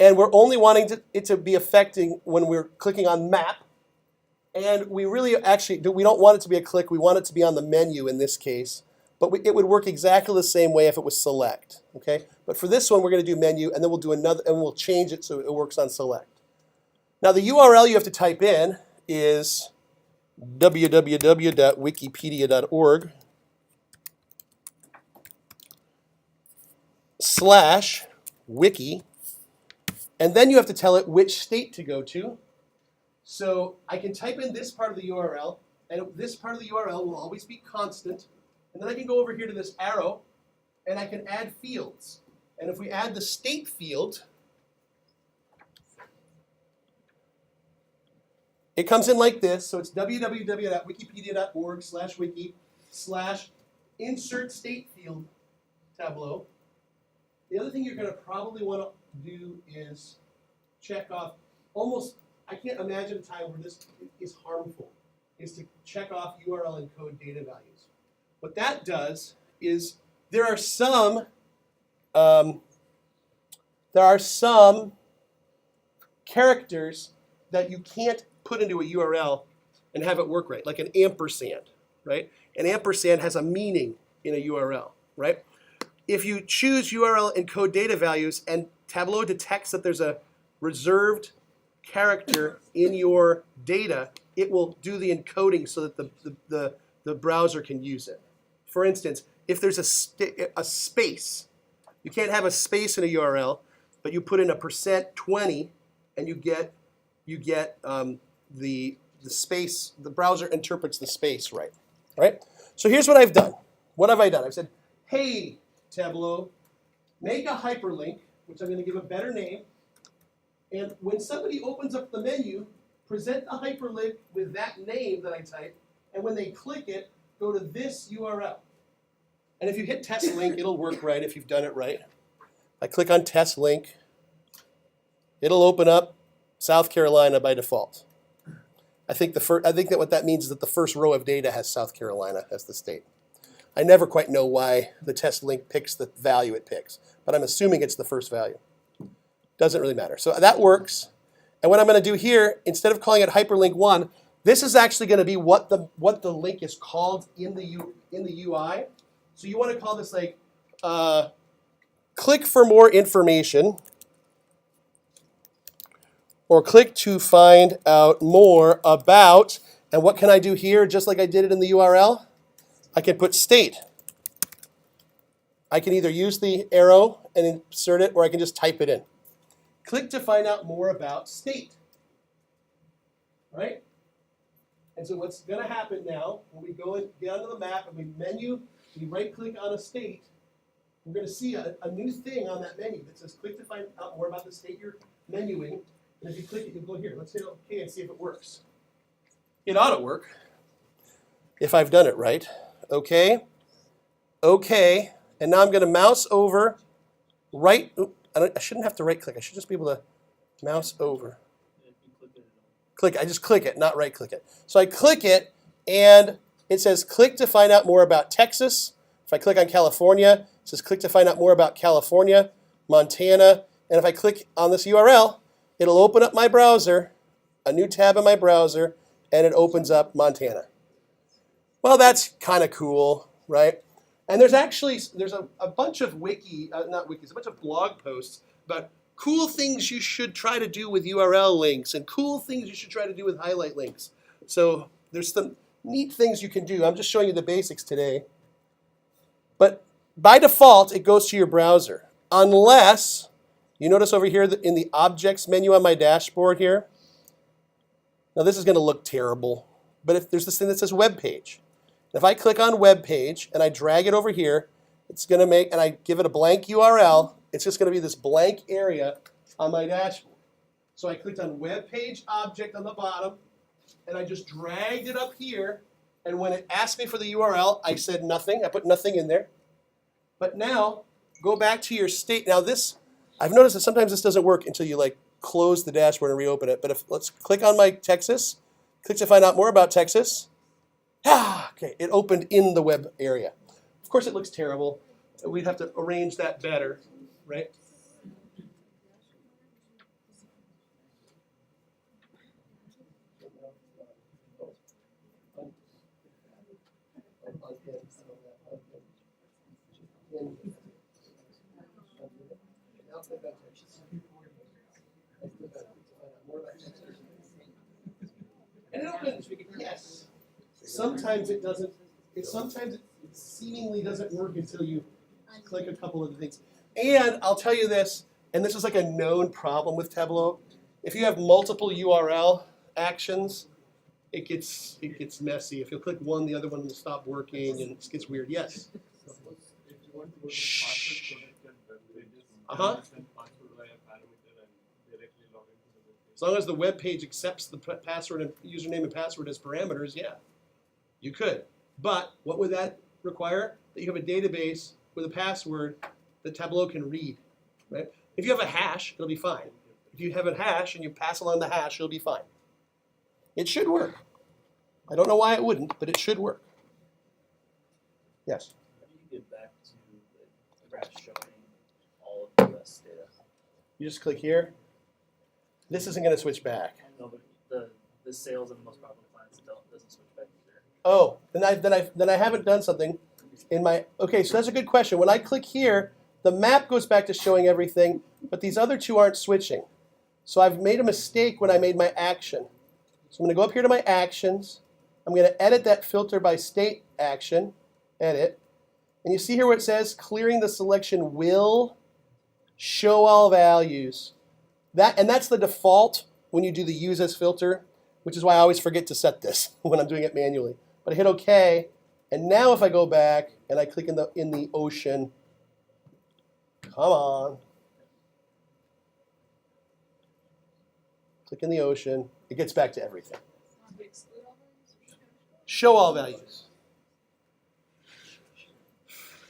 And we're only wanting it to be affecting when we're clicking on map. And we really we don't want it to be a click. We want it to be on the menu in this case. But it would work exactly the same way if it was select. Okay? But for this one, we're going to do menu, and then we'll do another, and we'll change it so it works on select. Now, the URL you have to type in is www.wikipedia.org/wiki, and then you have to tell it which state to go to. So I can type in this part of the URL, and this part of the URL will always be constant. And then I can go over here to this arrow, and I can add fields. And if we add the state field, it comes in like this. So it's www.wikipedia.org/wiki/insert state field Tableau. The other thing you're going to probably want to do is check off I can't imagine a time where this is harmful, is to check off URL encode data values. What that does is there are some characters that you can't put into a URL and have it work right, like an ampersand, right? An ampersand has a meaning in a URL, right? If you choose URL encode data values and Tableau detects that there's a reserved character in your data, it will do the encoding so that the browser can use it. For instance, if there's a space, you can't have a space in a URL, but you put in a %20 and you get the space, the browser interprets the space right. All right? So here's what I've done. What have I done? I've said, hey, Tableau, make a hyperlink, which I'm going to give a better name. And when somebody opens up the menu, present the hyperlink with that name that I typed. And when they click it, go to this URL. And if you hit test link, it'll work right if you've done it right. I click on test link. It'll open up South Carolina by default. I think that what that means is that the first row of data has South Carolina as the state. I never quite know why the test link picks the value it picks, but I'm assuming it's the first value. Doesn't really matter. So that works. And what I'm going to do here, instead of calling it hyperlink 1, this is actually going to be what the link is called in the UI. So you want to call this like click for more information, or click to find out more about, And what can I do here, just like I did it in the URL? I can put state. I can either use the arrow and insert it, or I can just type it in. Click to find out more about state. Right? And so what's going to happen now, when we go and get onto the map and we right-click on a state, we're going to see a new thing on that menu that says click to find out more about the state you're menuing. And if you click it, you'll go here. Let's hit OK and see if it works. It ought to work if I've done it right. OK. OK. And now I'm going to mouse over right. I shouldn't have to right-click. I should just be able to mouse over. Click. I just click it, not right-click it. So I click it, and it says click to find out more about Texas. If I click on California, it says click to find out more about California, Montana. And if I click on this URL, it'll open up my browser, a new tab in my browser, and it opens up Montana. Well, that's kind of cool, right? And there's a bunch of a bunch of blog posts about cool things you should try to do with URL links and cool things you should try to do with highlight links. So there's some neat things you can do. I'm just showing you the basics today. But by default, it goes to your browser. Unless, you notice over here in the objects menu on my dashboard here. Now this is going to look terrible. But if there's this thing that says web page. If I click on web page and I drag it over here, it's going to make, and I give it a blank URL, it's just going to be this blank area on my dashboard. So I clicked on web page object on the bottom, and I just dragged it up here. And when it asked me for the URL, I said nothing. I put nothing in there. But now, go back to your state. Now this, I've noticed that sometimes this doesn't work until you close the dashboard and reopen it. But let's click on my Texas, click to find out more about Texas. Okay, it opened in the web area. Of course, it looks terrible. We'd have to arrange that better, right? And it opens, yes. Sometimes it doesn't. Sometimes it seemingly doesn't work until you click a couple of the things. And I'll tell you this, and this is like a known problem with Tableau. If you have multiple URL actions, it gets messy. If you click one, the other one will stop working, and it gets weird. Yes. Shh. As long as the web page accepts the password and username and password as parameters, yeah, you could. But what would that require? That you have a database with a password that Tableau can read, right? If you have a hash, it'll be fine. If you have a hash and you pass along the hash, it'll be fine. It should work. I don't know why it wouldn't, but it should work. Yes? How do you get back to the graph showing all of the US data? You just click here. This isn't going to switch back. No, but the sales of the most popular clients doesn't switch back either. Oh, then I haven't done something in my. Okay, so that's a good question. When I click here, the map goes back to showing everything, but these other two aren't switching. So I've made a mistake when I made my action. So I'm going to go up here to my actions. I'm going to edit that filter by state action. Edit. And you see here where it says clearing the selection will show all values. That's the default when you do the use as filter, which is why I always forget to set this when I'm doing it manually. But I hit OK, and now if I go back and I click in the ocean, come on. Click in the ocean, it gets back to everything. Show all values.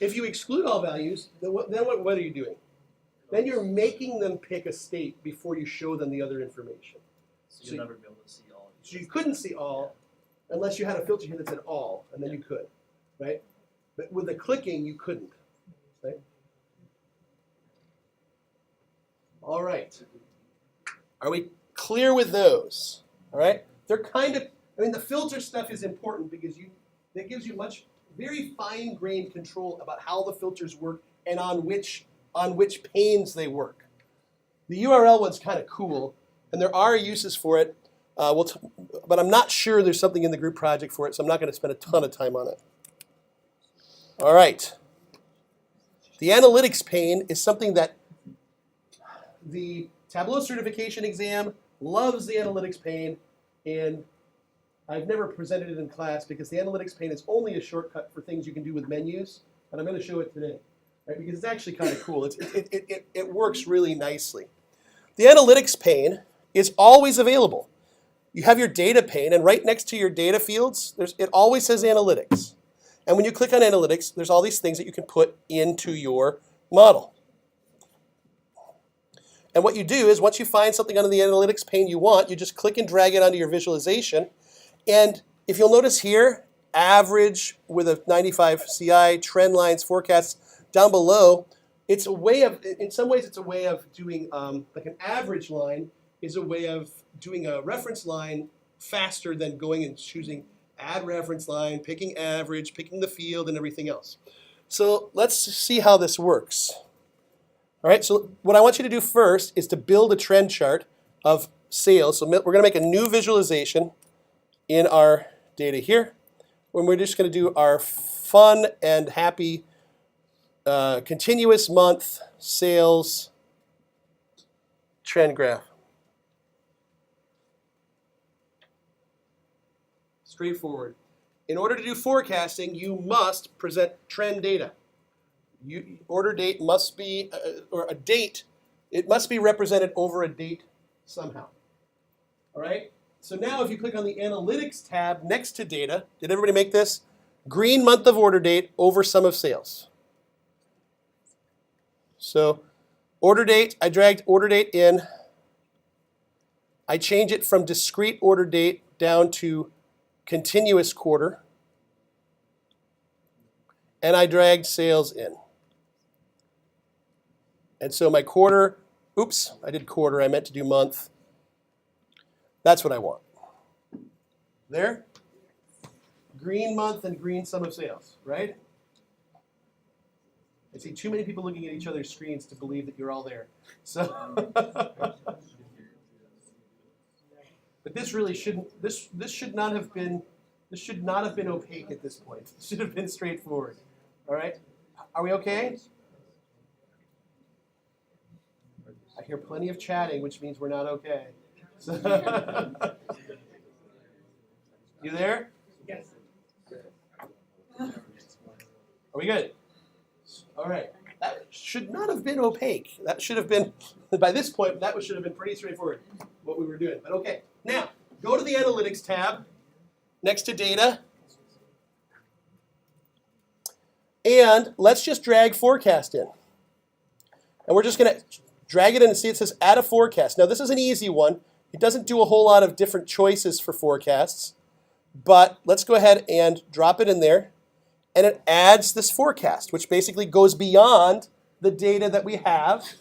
If you exclude all values, then what are you doing? Then you're making them pick a state before you show them the other information. So you'll never be able to see all. So you couldn't see all unless you had a filter here that said all, and then you could, right? But with the clicking, you couldn't, right? All right. Are we clear with those? All right. They're kind of. I mean, the filter stuff is important because that gives you very fine-grained control about how the filters work and on which panes they work. The URL one's kind of cool, and there are uses for it, But I'm not sure there's something in the group project for it, so I'm not going to spend a ton of time on it. All right. The analytics pane is something that the Tableau certification exam loves the analytics pane, and I've never presented it in class because the analytics pane is only a shortcut for things you can do with menus, and I'm going to show it today, right? Because it's actually kind of cool. It works really nicely. The analytics pane is always available. You have your data pane, and right next to your data fields, it always says analytics. And when you click on analytics, there's all these things that you can put into your model. And what you do is once you find something under the analytics pane you want, you just click and drag it onto your visualization. And if you'll notice here, average with a 95 CI, trend lines, forecasts down below, it's a way of, in some ways it's a way of doing, like an average line is a way of doing a reference line faster than going and choosing add reference line, picking average, picking the field, and everything else. So let's see how this works. All right, so what I want you to do first is to build a trend chart of sales. So we're going to make a new visualization in our data here, when we're just going to do our fun and happy continuous month sales trend graph. Straightforward. In order to do forecasting, you must present trend data. Order date must be, or a date, it must be represented over a date somehow. All right? So now if you click on the Analytics tab next to Data, did everybody make this? Green month of order date over sum of sales. So order date, I dragged order date in. I change it from discrete order date down to continuous quarter. And I dragged sales in. And so my quarter, oops, I did quarter, I meant to do month. That's what I want. There? Green month and green sum of sales, right? I see too many people looking at each other's screens to believe that you're all there. So, but this really shouldn't, this should not have been opaque at this point. It should have been straightforward. All right? Are we okay? I hear plenty of chatting, which means we're not okay. So you there? Yes. Are we good? All right. That should not have been opaque. That should have been, by this point, that should have been pretty straightforward, what we were doing. But okay. Now, go to the Analytics tab next to Data. And let's just drag forecast in. And we're just going to drag it in and see it says add a forecast. Now this is an easy one. It doesn't do a whole lot of different choices for forecasts. But let's go ahead and drop it in there. And it adds this forecast, which basically goes beyond the data that we have.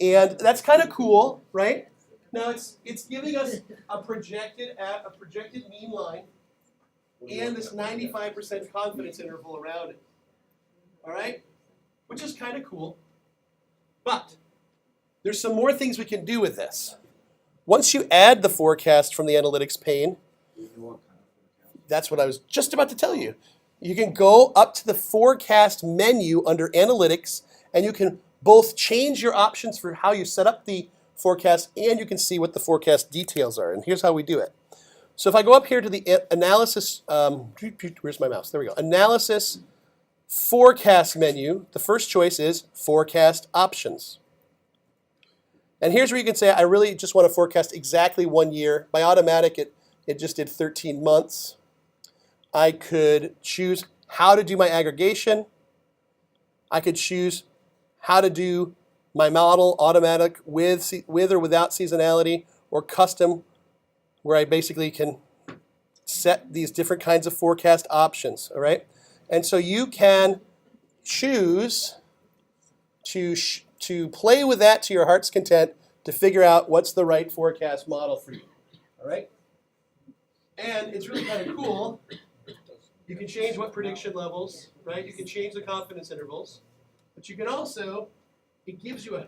And that's kind of cool, right? Now it's giving us a projected mean line and this 95% confidence interval around it. All right? Which is kind of cool. But there's some more things we can do with this. Once you add the forecast from the analytics pane, that's what I was just about to tell you. You can go up to the forecast menu under analytics, and you can both change your options for how you set up the forecast, and you can see what the forecast details are. And here's how we do it. So if I go up here to the analysis, where's my mouse? There we go. Analysis forecast menu, the first choice is forecast options. And here's where you can say, I really just want to forecast exactly 1 year. By automatic, it just did 13 months. I could choose how to do my aggregation. I could choose how to do my model automatic with or without seasonality, or custom, where I basically can set these different kinds of forecast options, all right? And so you can choose to play with that to your heart's content to figure out what's the right forecast model for you, all right? And it's really kind of cool. You can change what prediction levels, right? You can change the confidence intervals, but you can also, it gives you a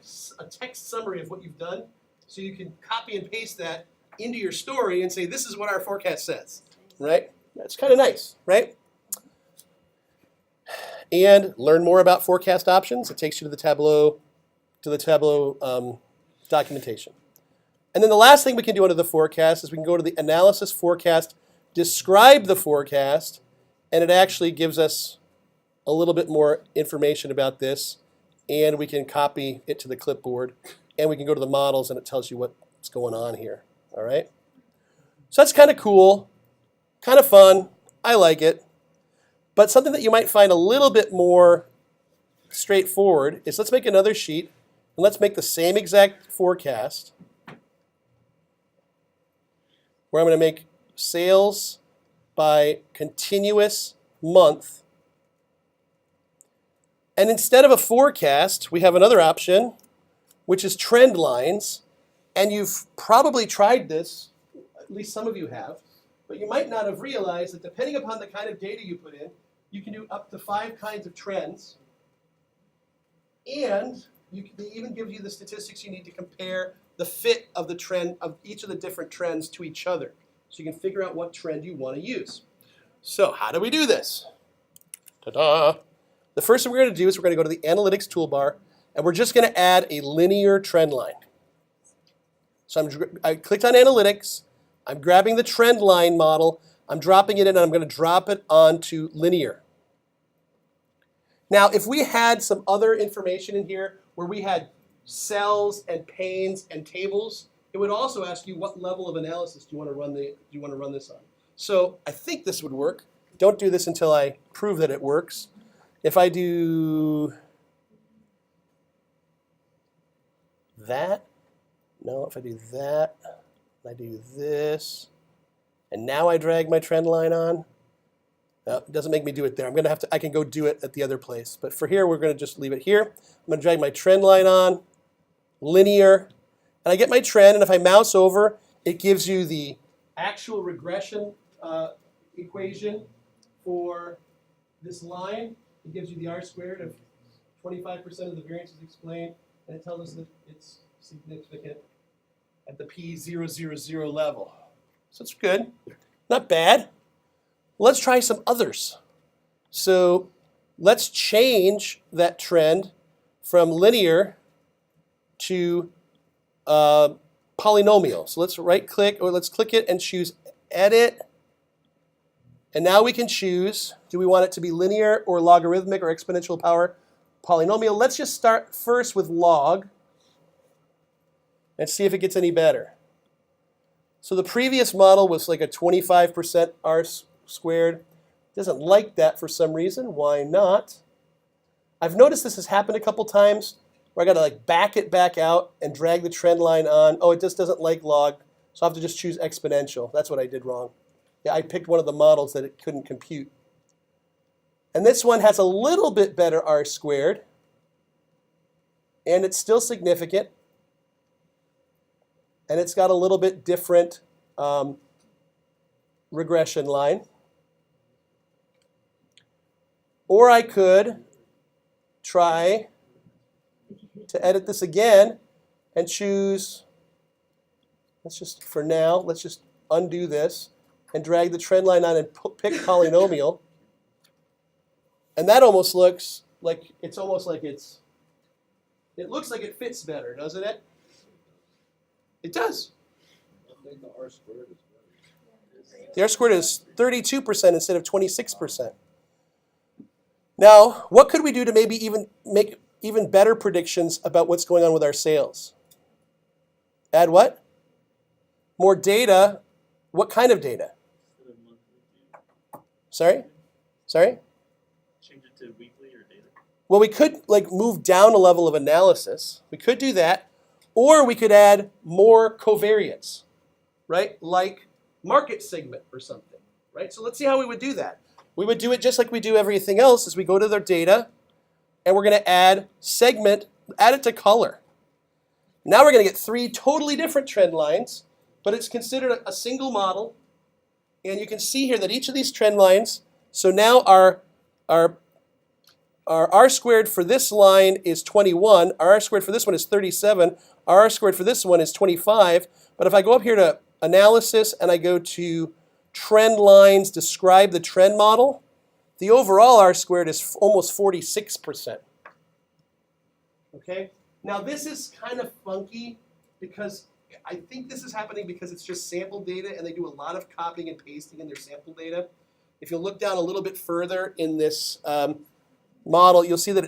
text summary of what you've done, so you can copy and paste that into your story and say, this is what our forecast says, right? That's kind of nice, right? And learn more about forecast options. It takes you to the Tableau documentation. And then the last thing we can do under the forecast is we can go to the analysis forecast, describe the forecast, and it actually gives us a little bit more information about this, and we can copy it to the clipboard, and we can go to the models and it tells you what's going on here, all right? So that's kind of cool, kind of fun, I like it, but something that you might find a little bit more straightforward is let's make another sheet, and let's make the same exact forecast, where I'm going to make sales by continuous month. And instead of a forecast, we have another option, which is trend lines. And you've probably tried this, at least some of you have, but you might not have realized that depending upon the kind of data you put in, you can do up to 5 kinds of trends. And they even give you the statistics you need to compare the fit of the trend of each of the different trends to each other. So you can figure out what trend you want to use. So how do we do this? Ta-da! The first thing we're going to do is we're going to go to the Analytics toolbar, and we're just going to add a linear trend line. So I clicked on Analytics. I'm grabbing the trend line model. I'm dropping it in, and I'm going to drop it onto linear. Now, if we had some other information in here where we had cells and panes and tables, it would also ask you what level of analysis do you want to run this on. So I think this would work. Don't do this until I prove that it works. If I do that, no, if I do that, I do this, and now I drag my trend line on, no, it doesn't make me do it there. I can go do it at the other place. But for here, we're going to just leave it here. I'm going to drag my trend line on, linear, and I get my trend, and if I mouse over, it gives you the actual regression equation for this line. It gives you the R squared of 25% of the variance is explained, and it tells us that it's significant at the P000 level. So it's good, not bad. Let's try some others. So let's change that trend from linear to polynomial. So let's right click, or let's click it and choose edit. And now we can choose, do we want it to be linear or logarithmic or exponential power polynomial? Let's just start first with log and see if it gets any better. So the previous model was like a 25% R squared. It doesn't like that for some reason. Why not? I've noticed this has happened a couple times where I got to like back it back out and drag the trend line on. Oh, it just doesn't like log, so I have to just choose exponential. That's what I did wrong. Yeah, I picked one of the models that it couldn't compute. And this one has a little bit better R squared, and it's still significant, and it's got a little bit different regression line. Or I could try to edit this again and choose, let's just undo this and drag the trend line on and pick polynomial. And that almost looks like it looks like it fits better, doesn't it? It does. I think the R squared is better. The R squared is 32% instead of 26%. Now, what could we do to maybe even make even better predictions about what's going on with our sales? Add what? More data. What kind of data? Sorry? Change it to weekly or daily. Well, we could like move down a level of analysis. We could do that. Or we could add more covariance, right? Like market segment or something, right? So let's see how we would do that. We would do it just like we do everything else, is we go to their data, and we're going to add segment, add it to color. Now we're going to get 3 totally different trend lines, but it's considered a single model. And you can see here that each of these trend lines, so now our R squared for this line is 21, our R squared for this one is 37, our R squared for this one is 25, but if I go up here to analysis and I go to trend lines, describe the trend model, the overall R squared is almost 46%. Okay? Now this is kind of funky because I think this is happening because it's just sample data and they do a lot of copying and pasting in their sample data. If you look down a little bit further in this model, you'll see that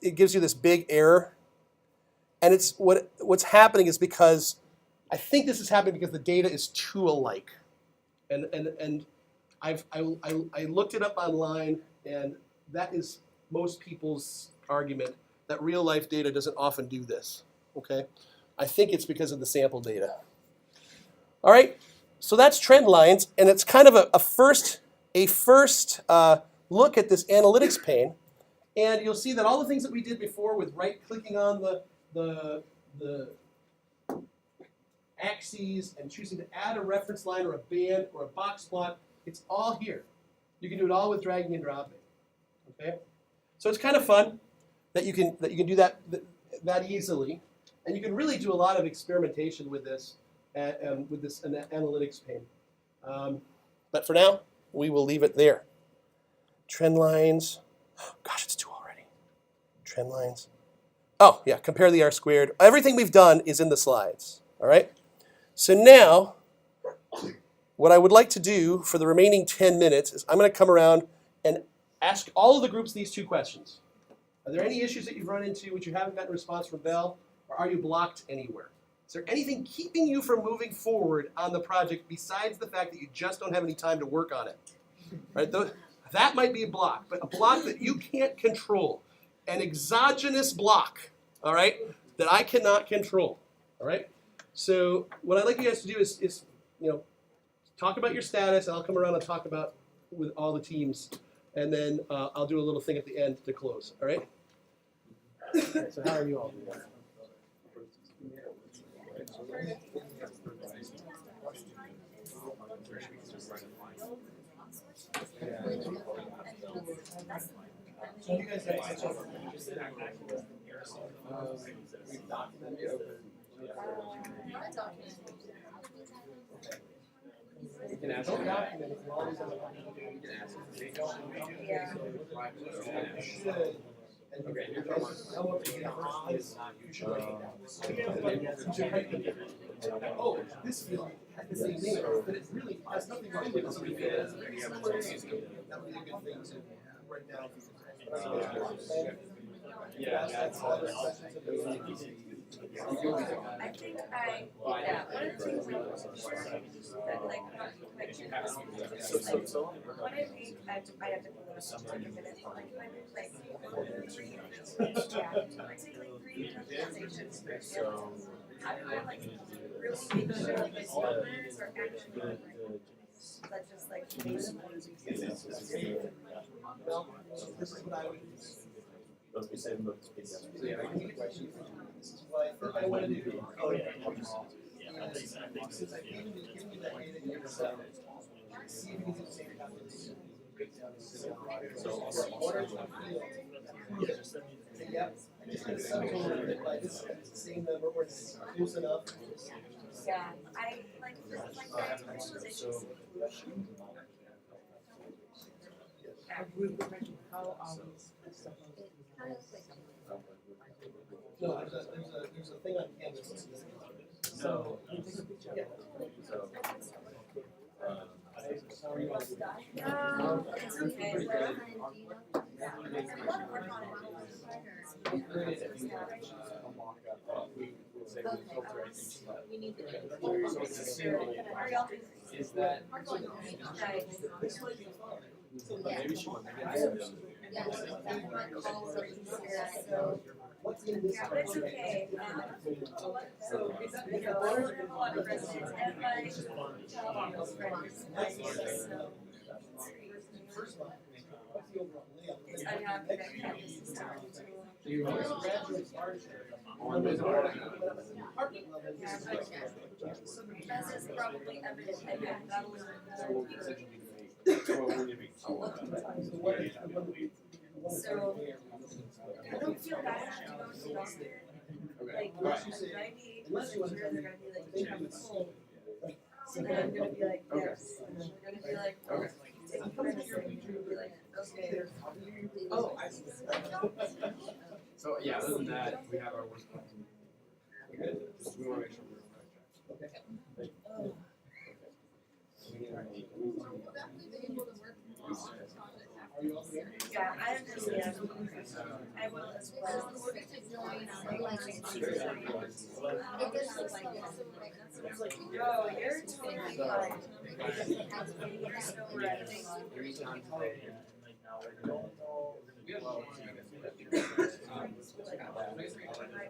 it gives you this big error. And it's what's happening is because I think this is happening because the data is too alike. And I looked it up online, and that is most people's argument that real life data doesn't often do this. Okay, I think it's because of the sample data. All right, so that's trend lines, and it's kind of a first look at this analytics pane, and you'll see that all the things that we did before with right-clicking on the axes and choosing to add a reference line or a band or a box plot, it's all here. You can do it all with dragging and dropping. Okay, so it's kind of fun that you can do that easily, and you can really do a lot of experimentation with this analytics pane. But for now, we will leave it there. Trend lines. Gosh, it's 2 already. Trend lines. Oh, yeah, compare the R squared. Everything we've done is in the slides, all right? So now, what I would like to do for the remaining 10 minutes is I'm going to come around and ask all of the groups these 2 questions. Are there any issues that you've run into which you haven't gotten a response from Bell, or are you blocked anywhere? Is there anything keeping you from moving forward on the project besides the fact that you just don't have any time to work on it? Right? That might be a block, but a block that you can't control. An exogenous block, all right, that I cannot control, all right? So what I'd like you guys to do is talk about your status, and I'll come around and talk about with all the teams, and then I'll do a little thing at the end to close, all right? So how are you all doing? So you guys have we've documented over. You can ask them. Okay, here's our oh, this really has the same name, but it really has nothing to do with this. That would be a good thing to write down. Yeah, that's all the questions of the I think one of the things that like what I think I have to take a minute like 3 presentations. How do I like really make sure that these numbers are actually right? But just like This is what I would do. This is what I think I want to do. Oh, yeah. Since I gave you that data in yourself, see if you can say yep, I just did a subtotal that by this it's the same number or it's close enough. yeah, I like that visualization. How are No, there's a thing on Canvas. So, yeah. It's okay. is that Maybe she wants what's in this? Yeah, but it's okay. So I don't have a lot of residents, and my job is friends. First one, what's the overall layout? It's unhappy that campus is down to. Graduates are This is probably evident, and then that was. So, I don't feel bad to go to the doctor. Like, 98%, they're gonna be like, So then I'm gonna be like, yes, and then we're gonna be like, oh, take a picture, and you're gonna be like, okay. Oh, I see. So, yeah, other than that, we have our work plan. We wanna make sure we're on track. Yeah, I understand. I will as well. Bro, you're totally fine. You're so right.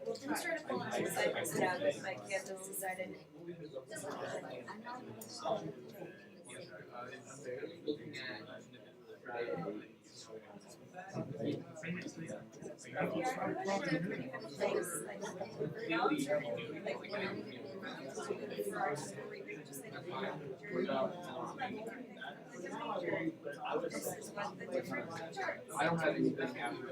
We'll try to pull in some cycles down if my campus decided. I don't have anything after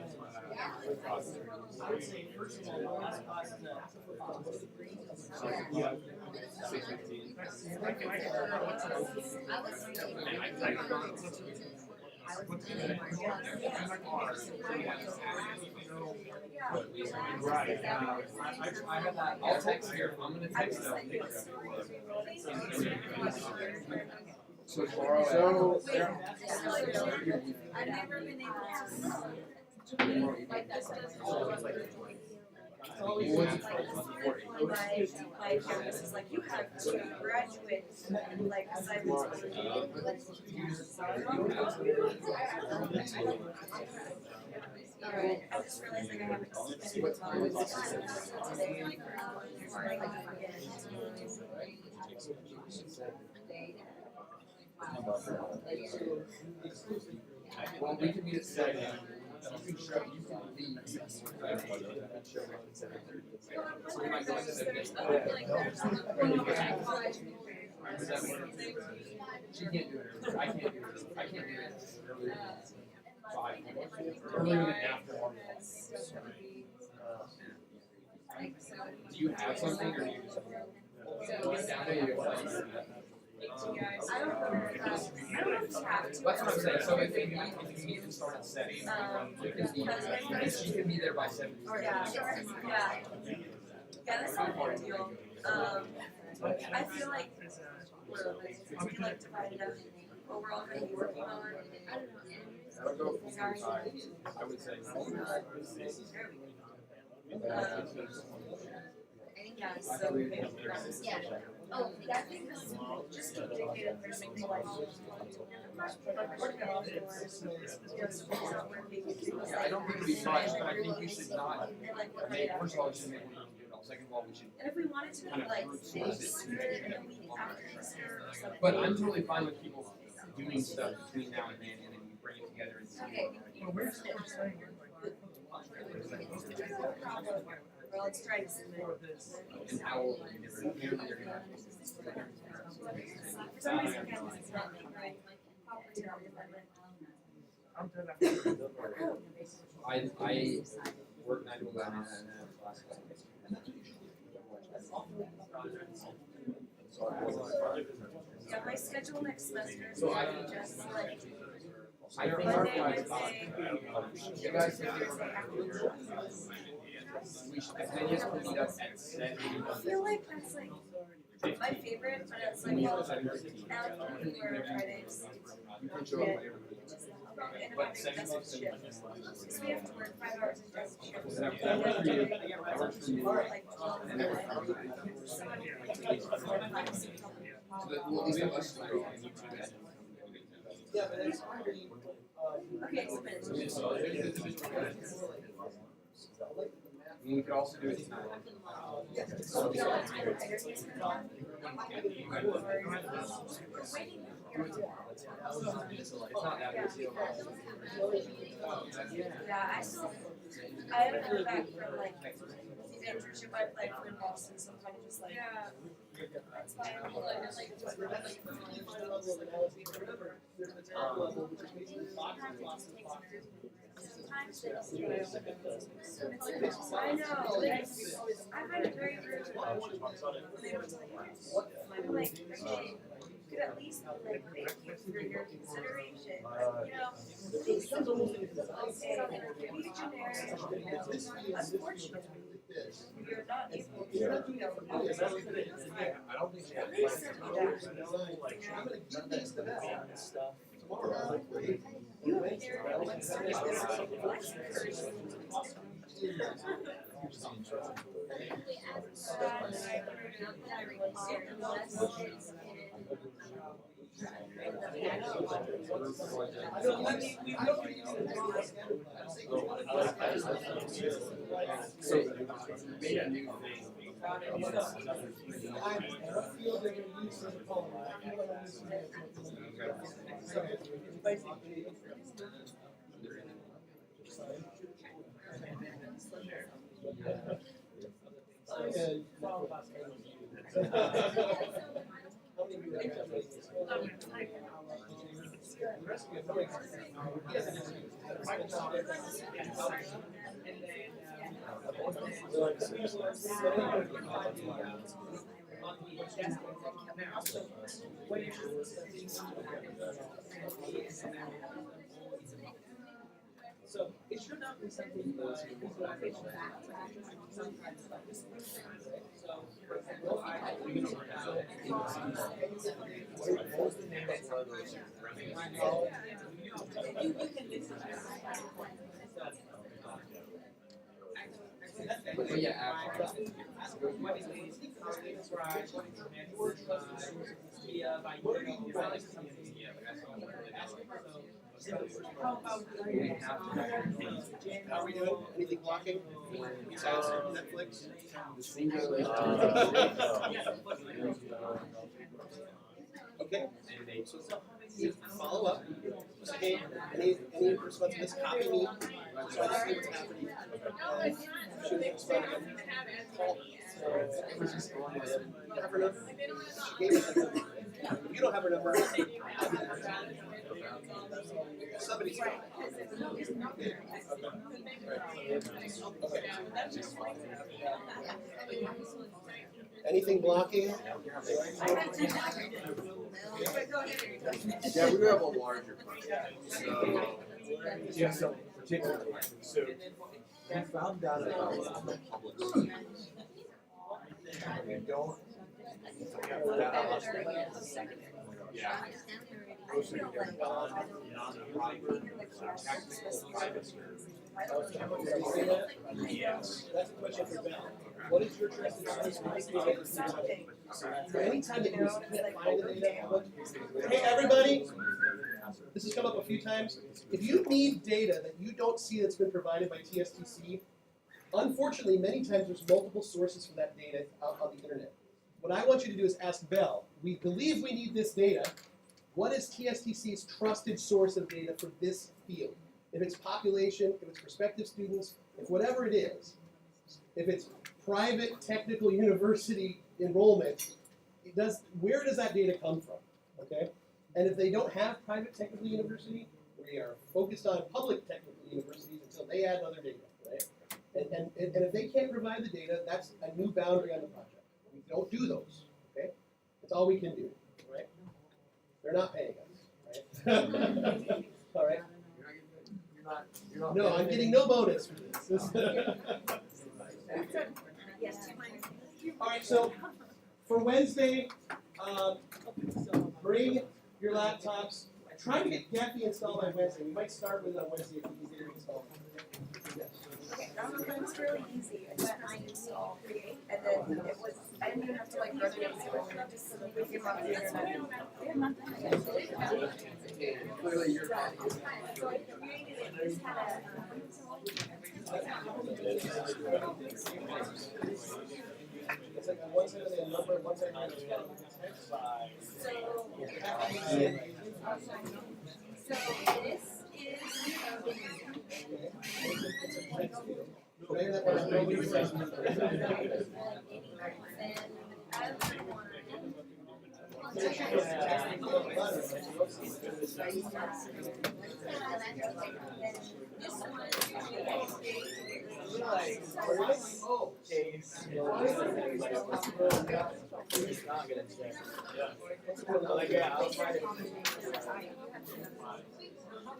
Right. I had that. I'll text here. I'm gonna text them. So tomorrow. I've never been able to. Like this my campus is like, you have 2 graduates and like assignments. Alright, I just realized like I haven't spent time with today. Well, we can meet at 7. You can show, you can leave. So we might go at 7. She can't do it. I can't do it. I can't do it earlier than 5. Earlier than after 1. Do you have something or do you just? I don't know if you have to. That's what I'm saying, so if you meet and start at 7, you can be, and she can be there by 7. Yeah, that's not a big deal. I feel like we're like divided up what we're all gonna be working on. I would go 45, I would say. Yeah, so yeah. Oh, I think this is just indicative for some like Yeah, I don't think it'd be much, but I think we should not make, first of all, we should make one good. Second of all, we should. And if we wanted to be like Easter and the week after Easter or something. But I'm totally fine with people doing stuff between now and then we bring it together and see. Okay. Well, let's try to submit. And how old are you? They're gonna have For some reason, campus is not being right. I work 9 to 11 and I have class. Yeah, my schedule next semester is So gonna I be just like I think our class, you guys think we should, if many of us can meet up at 7. I feel like that's like my favorite, but it's like all for Fridays. You can show up whenever. And But having 7 desk months shifts. Because we have to work 5 hours in desk shifts. That works for you. That works for you. Like 12 And then so that we'll at least have us to go and you two guys. Okay, submit. And we could also do it tonight. So we don't have to do it. It's not that big a deal. Yeah, I haven't heard back from like the internship I applied for in Boston, so I'm kind of just like. That's fine. I know, I find it very rude. Like, okay, could at least like thank you for your consideration, you know? These things okay, be generic, unfortunately, you're not able to, you know, I don't think at least send me that. Stuff. You have narrative, like, lessons. So it should not be something that visualization sometimes like this. So for example, I But yeah, what is the describe, what is the by How are we doing? Anything blocking? Besides Netflix? Okay, so follow up. Say, hey, any response to this? Copy me. So I just see what's happening. Shoot me a response. Call. You have her number? She gave me her number. If you don't have her number, somebody's got it. Anything blocking? Yeah, we have a larger project, so. Yeah, so particularly, so we found out about the public schools. We don't. Yeah. Most of them are non-private, technical private schools. Yes. That's a question for Bell. What is your trusted source? Anytime that you can't find the data, hey everybody, this has come up a few times. If you need data that you don't see that's been provided by TSTC, unfortunately, many times there's multiple sources for that data out on the internet. What I want you to do is ask Bell, we believe we need this data. What is TSTC's trusted source of data for this field? If it's population, if it's prospective students, if whatever it is, if it's private technical university enrollment, where does that data come from? Okay? And if they don't have private technical university, we are focused on public technical universities until they add other data, right? And if they can't provide the data, that's a new boundary on the project. We don't do those, okay? That's all we can do, right? They're not paying us, right? All right? No, I'm getting no bonus for this. All right, so for Wednesday, bring your laptops. Try to get Gephi installed by Wednesday. We might start with it on Wednesday if we can get it installed. Okay, that was really easy, but I installed Create, and then it was, I didn't even have to like run it, I just we came off the internet. clearly you're not. So I created it, just had a, It's like on one side of the number, one side of the text. So this is, Maybe that was nobody says. and the other one, We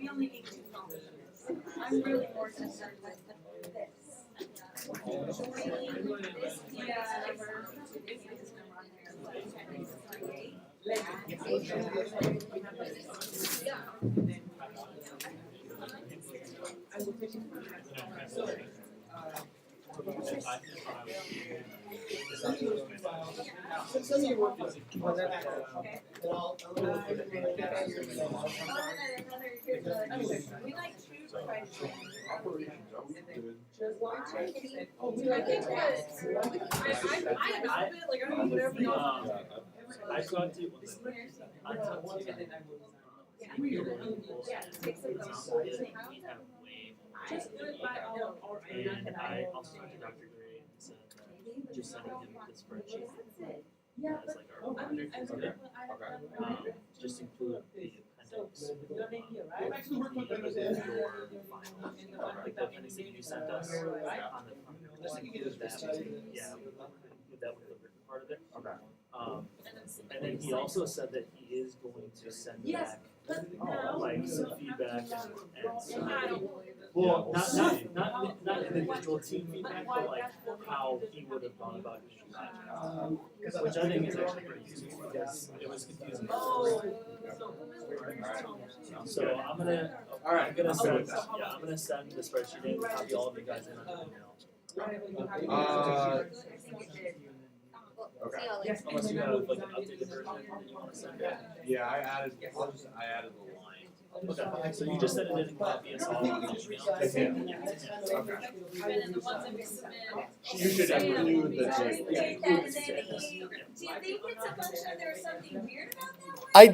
only need 2 phones. I'm really more concerned with this. Joining this PR version is gonna run we like to try to train. I talked to Just do it by all. And I also talked to Dr. Gray and said, just sending him the spreadsheet Yeah, as like our project program. Just include the appendix. Like your final, like the appendix that you sent us on the, just include that, yeah, with that with the written part of it. And then he also said that he is going to send back like some feedback and some, well, not individual team feedback, but like how he would have gone about his project. Which I think is actually pretty useful because it was confusing. So I'm gonna send the spreadsheet in, copy all of you guys in on email. Okay. Unless you have like an updated version that you wanna send. Yeah, I added the line. Okay, so you just send it in and copy us all on the email. To him. Yeah, to him. Okay. And then the ones that we submit. You should include the Just table. take that and then do you think it's a function that there's something weird about that one? I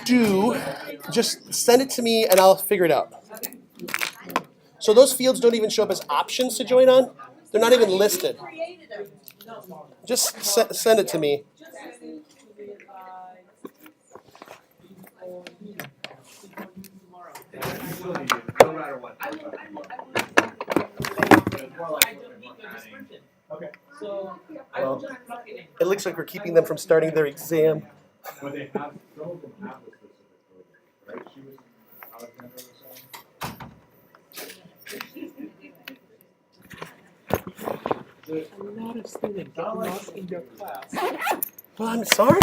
do. Just send it to me and I'll figure it out. So those fields don't even show up as options to join on? They're not even listed. Created them. Just send it to me. No matter what. Okay. Well, it looks like we're keeping them from starting their exam. But they have, some of them have the specific code, right? She was, Alexandra was saying. A lot of students not in your class. Well, I'm sorry.